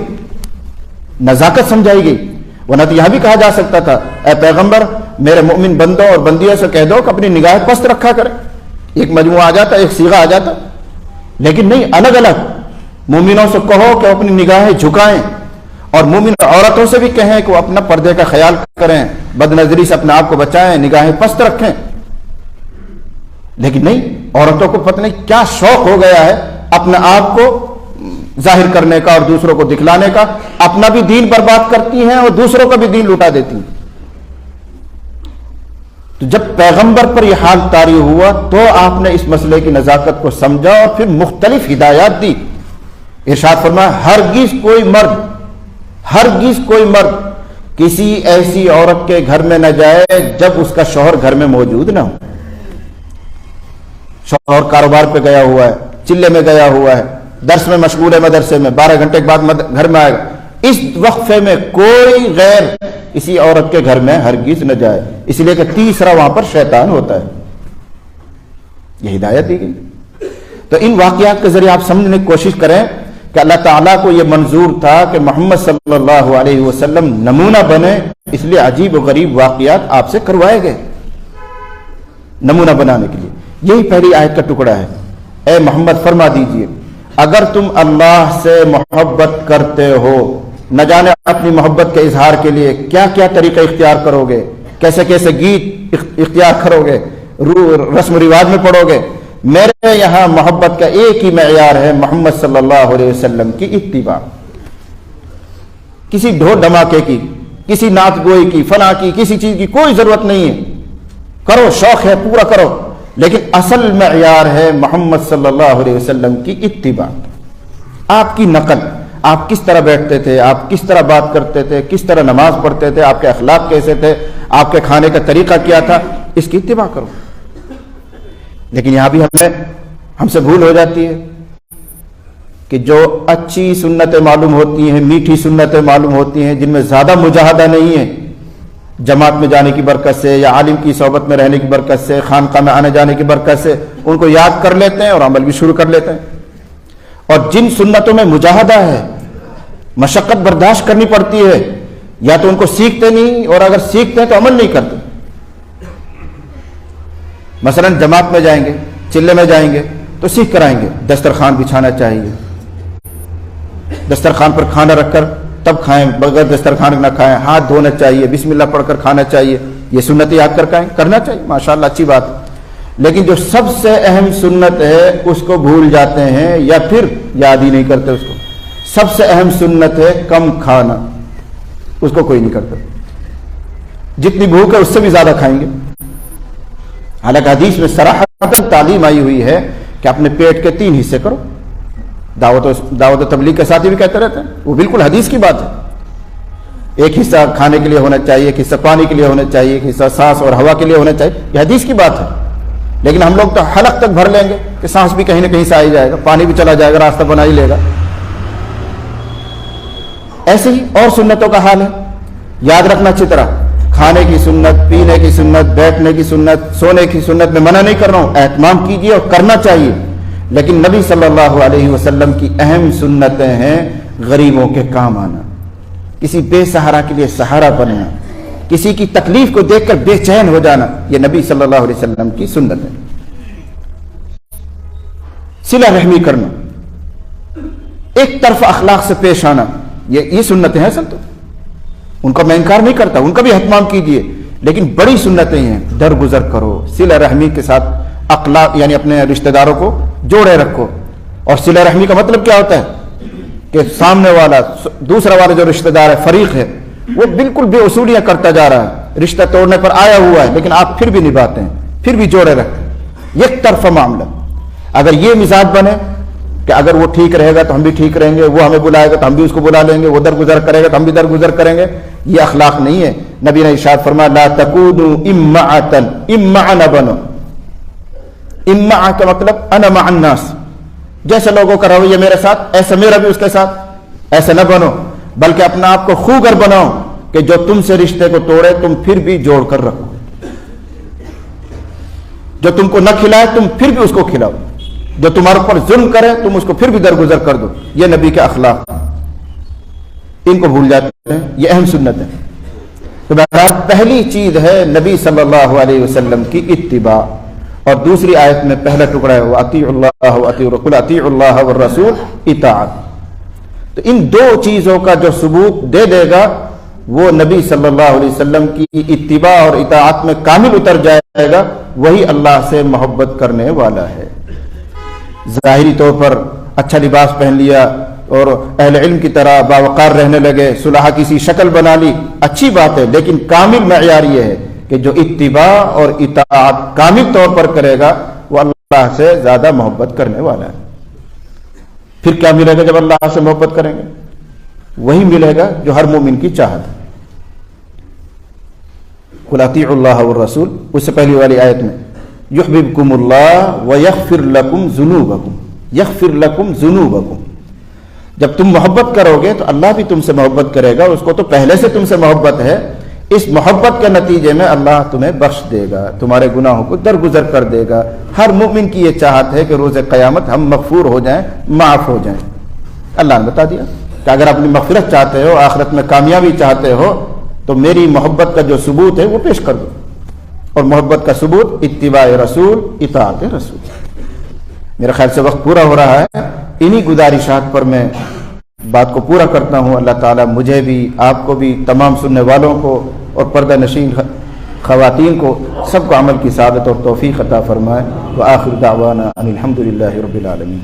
نزاکت سمجھائی گئی، ورنہ تو یہاں بھی کہا جا سکتا تھا اے پیغمبر میرے مؤمن بندوں اور بندیوں سے کہہ دو کہ اپنی نگاہ پست رکھا کرے، ایک مجموعہ آ جاتا، ایک صیغہ آ جاتا، لیکن نہیں، الگ الگ مومنوں سے کہو کہ اپنی نگاہیں جھکائیں، اور مومن عورتوں سے بھی کہیں کہ وہ اپنا پردے کا خیال کریں، بد نظری سے اپنے آپ کو بچائیں، نگاہیں پست رکھیں، لیکن نہیں، عورتوں کو پتہ نہیں کیا شوق ہو گیا ہے اپنے آپ کو ظاہر کرنے کا اور دوسروں کو دکھلانے کا، اپنا بھی دین برباد کرتی ہیں اور دوسروں کا بھی دین لوٹا دیتی ہیں۔ تو جب پیغمبر پر یہ حال طاری ہوا تو آپ نے اس مسئلے کی نزاکت کو سمجھا اور پھر مختلف ہدایات دی۔ ارشاد فرمایا ہرگز کوئی مرد کسی ایسی عورت کے گھر میں نہ جائے جب اس کا شوہر گھر میں موجود نہ ہو۔ شوہر کاروبار پہ گیا ہوا ہے، چلے میں گیا ہوا ہے، درس میں مشغول ہے، مدرسے میں 12 گھنٹے کے بعد گھر میں آئے گا، اس وقفے میں کوئی غیر کسی عورت کے گھر میں ہرگز نہ جائے، اس لیے کہ تیسرا وہاں پر شیطان ہوتا ہے۔ یہ ہدایت دی گئی۔ تو ان واقعات کے ذریعے آپ سمجھنے کی کوشش کریں کہ اللہ تعالیٰ کو یہ منظور تھا کہ محمد صلی اللہ علیہ وسلم نمونہ بنے، اس لیے عجیب و غریب واقعات آپ سے کروائے گئے نمونہ بنانے کے لیے۔ یہی پہلی آیت کا ٹکڑا ہے، اے محمد فرما دیجئے اگر تم اللہ سے محبت کرتے ہو، نہ جانے اپنی محبت کے اظہار کے لیے کیا کیا طریقہ اختیار کرو گے، کیسے کیسے گیت اختیار کرو گے، رسم و رواج میں پڑھو گے، میرے یہاں محبت کا ایک ہی معیار ہے محمد صلی اللہ علیہ وسلم کی اتباع۔ کسی ڈھول ڈھماکے کی، کسی نعت گوئی کی، فلاں کی، کسی چیز کی کوئی ضرورت نہیں ہے، کرو، شوق ہے پورا کرو، لیکن اصل معیار ہے محمد صلی اللہ علیہ وسلم کی اتباع۔ آپ کی نقل، آپ کس طرح بیٹھتے تھے، آپ کس طرح بات کرتے تھے، کس طرح نماز پڑھتے تھے، آپ کے اخلاق کیسے تھے، آپ کے کھانے کا طریقہ کیا تھا، اس کی اتباع کرو۔ لیکن یہاں بھی ہم سے بھول ہو جاتی ہے کہ جو اچھی سنتیں معلوم ہوتی ہیں، میٹھی سنتیں معلوم ہوتی ہیں، جن میں زیادہ مجاہدہ نہیں ہے، جماعت میں جانے کی برکت سے یا عالم کی صحبت میں رہنے کی برکت سے، خانقاہ میں آنے جانے کی برکت سے ان کو یاد کر لیتے ہیں اور عمل بھی شروع کر لیتے ہیں۔ اور جن سنتوں میں مجاہدہ ہے، مشقت برداشت کرنی پڑتی ہے، یا تو ان کو سیکھتے نہیں، اور اگر سیکھتے ہیں تو عمل نہیں کرتے۔ مثلا جماعت میں جائیں گے، چلے میں جائیں گے تو سیکھ کر آئیں گے، دسترخوان بچھانا چاہیے، دسترخوان پر کھانا رکھ کر تب کھائیں، بغیر دسترخوان نہ کھائیں، ہاتھ دھونا چاہیے، بسم اللہ پڑھ کر کھانا چاہیے، یہ سنت یاد کر کھائیں، کرنا چاہیے، ماشاءاللہ اچھی بات ہے۔ لیکن جو سب سے اہم سنت ہے اس کو بھول جاتے ہیں یا پھر یاد ہی نہیں کرتے اس کو۔ سب سے اہم سنت ہے کم کھانا، اس کو کوئی نہیں کرتا، جتنی بھوک ہے اس سے بھی زیادہ کھائیں گے۔ حالانکہ حدیث میں صراحتاً تعلیم آئی ہوئی ہے کہ اپنے پیٹ کے 3 حصے کرو۔ دعوت و تبلیغ کے ساتھی بھی کہتے رہتے ہیں، وہ بالکل حدیث کی بات ہے۔ ایک حصہ کھانے کے لیے ہونا چاہیے، ایک حصہ پانی کے لیے ہونا چاہیے، ایک حصہ سانس اور ہوا کے لیے ہونا چاہیے، یہ حدیث کی بات ہے۔ لیکن ہم لوگ تو حلق تک بھر لیں گے کہ سانس بھی کہیں نہ کہیں سے آ ہی جائے گا، پانی بھی چلا جائے گا، راستہ بنا ہی لے گا۔ ایسے ہی اور سنتوں کا حال ہے، یاد رکھنا اچھی طرح، کھانے کی سنت، پینے کی سنت، بیٹھنے کی سنت، سونے کی سنت میں منع نہیں کر رہا ہوں، اہتمام کیجیے اور کرنا چاہیے، لیکن نبی صلی اللہ علیہ وسلم کی اہم سنتیں ہیں غریبوں کے کام آنا، کسی بے سہارا کے لیے سہارا بننا، کسی کی تکلیف کو دیکھ کر بے چین ہو جانا، یہ نبی صلی اللہ علیہ وسلم کی سنت ہے۔ صلہ رحمی کرنا، ایک طرف اخلاق سے پیش آنا، یہ سنتیں ہیں اصل تو، ان کا میں انکار نہیں کرتا، ان کا بھی اہتمام کیجیے، لیکن بڑی سنتیں ہیں، درگزر کرو، صلہ رحمی کے ساتھ اخلاق، یعنی اپنے رشتہ داروں کو جوڑے رکھو۔ اور صلہ رحمی کا مطلب کیا ہوتا ہے کہ سامنے والا، دوسرا والا جو رشتہ دار ہے، فریق ہے، وہ بالکل بے اصولیاں کرتا جا رہا ہے، رشتہ توڑنے پر آیا ہوا ہے، لیکن آپ پھر بھی نبھاتے ہیں، پھر بھی جوڑے رکھتے ہیں، یک طرفہ معاملہ۔ اگر یہ مزاج بنے کہ اگر وہ ٹھیک رہے گا تو ہم بھی ٹھیک رہیں گے، وہ ہمیں بلائے گا تو ہم بھی اس کو بلا لیں گے، وہ درگزر کرے گا تو ہم بھی درگزر کریں گے. یہ اخلاق نہیں ہے. نبی نے ارشاد فرمایا لا تکونوا امعۃ، امع نہ بنو. امع کا مطلب انا مع الناس، جیسے لوگوں کا رویہ میرے ساتھ ایسا میرا بھی اس کے ساتھ، ایسا نہ بنو، بلکہ اپنا آپ کو خوگر بناؤ کہ جو تم سے رشتے کو توڑے تم پھر بھی جوڑ کر رکھو، جو تم کو نہ کھلائے تم پھر بھی اس کو کھلاؤ، جو تمہارے اوپر ظلم کرے تم اس کو پھر بھی درگزر کر دو. یہ نبی کے اخلاق، ان کو بھول جاتے ہیں. یہ اہم سنت ہے. تو بہرحال پہلی چیز ہے نبی صلی اللہ علیہ وسلم کی اتباع، اور دوسری آیت میں پہلا ٹکڑا ہے وَأَطِيعُوا اللَّهَ وَأَطِيعُوا قُلْ أَطِيعُوا اللَّهَ وَالرَّسُولَ اطاعت. تو ان دو چیزوں کا جو ثبوت دے دے گا وہ نبی صلی اللہ علیہ وسلم کی اتباع اور اطاعت میں کامل اتر جائے گا، وہی اللہ سے محبت کرنے والا ہے. ظاہری طور پر اچھا لباس پہن لیا اور اہل علم کی طرح باوقار رہنے لگے، صلحہ کی سی شکل بنا لی، اچھی بات ہے، لیکن کامل معیار یہ ہے کہ جو اتباع اور اطاعت کامل طور پر کرے گا وہ اللہ سے زیادہ محبت کرنے والا ہے. پھر کیا ملے گا جب اللہ سے محبت کریں گے؟ وہی ملے گا جو ہر مومن کی چاہت ہے. قل اطیعوا اللہ والرسول، اس سے پہلی والی آیت میں یحببکم اللہ ویغفر لکم ذنوبکم، یغفر لکم ذنوبکم. جب تم محبت کرو گے تو اللہ بھی تم سے محبت کرے گا، اس کو تو پہلے سے تم سے محبت ہے. اس محبت کے نتیجے میں اللہ تمہیں بخش دے گا، تمہارے گناہوں کو درگزر کر دے گا. ہر مومن کی یہ چاہت ہے کہ روز قیامت ہم مغفور ہو جائیں، معاف ہو جائیں. اللہ نے بتا دیا کہ اگر اپنی مغفرت چاہتے ہو، آخرت میں کامیابی چاہتے ہو، تو میری محبت کا جو ثبوت ہے وہ پیش کر دو. اور محبت کا ثبوت اتباع رسول، اطاعت رسول. میرا خیال سے وقت پورا ہو رہا ہے، انہی گزارشات پر میں بات کو پورا کرتا ہوں. اللہ تعالیٰ مجھے بھی، آپ کو بھی، تمام سننے والوں کو اور پردہ نشین خواتین کو سب کو عمل کی سعادت اور توفیق عطا فرمائے. وآخر دعوانا ان الحمد للہ رب العالمین.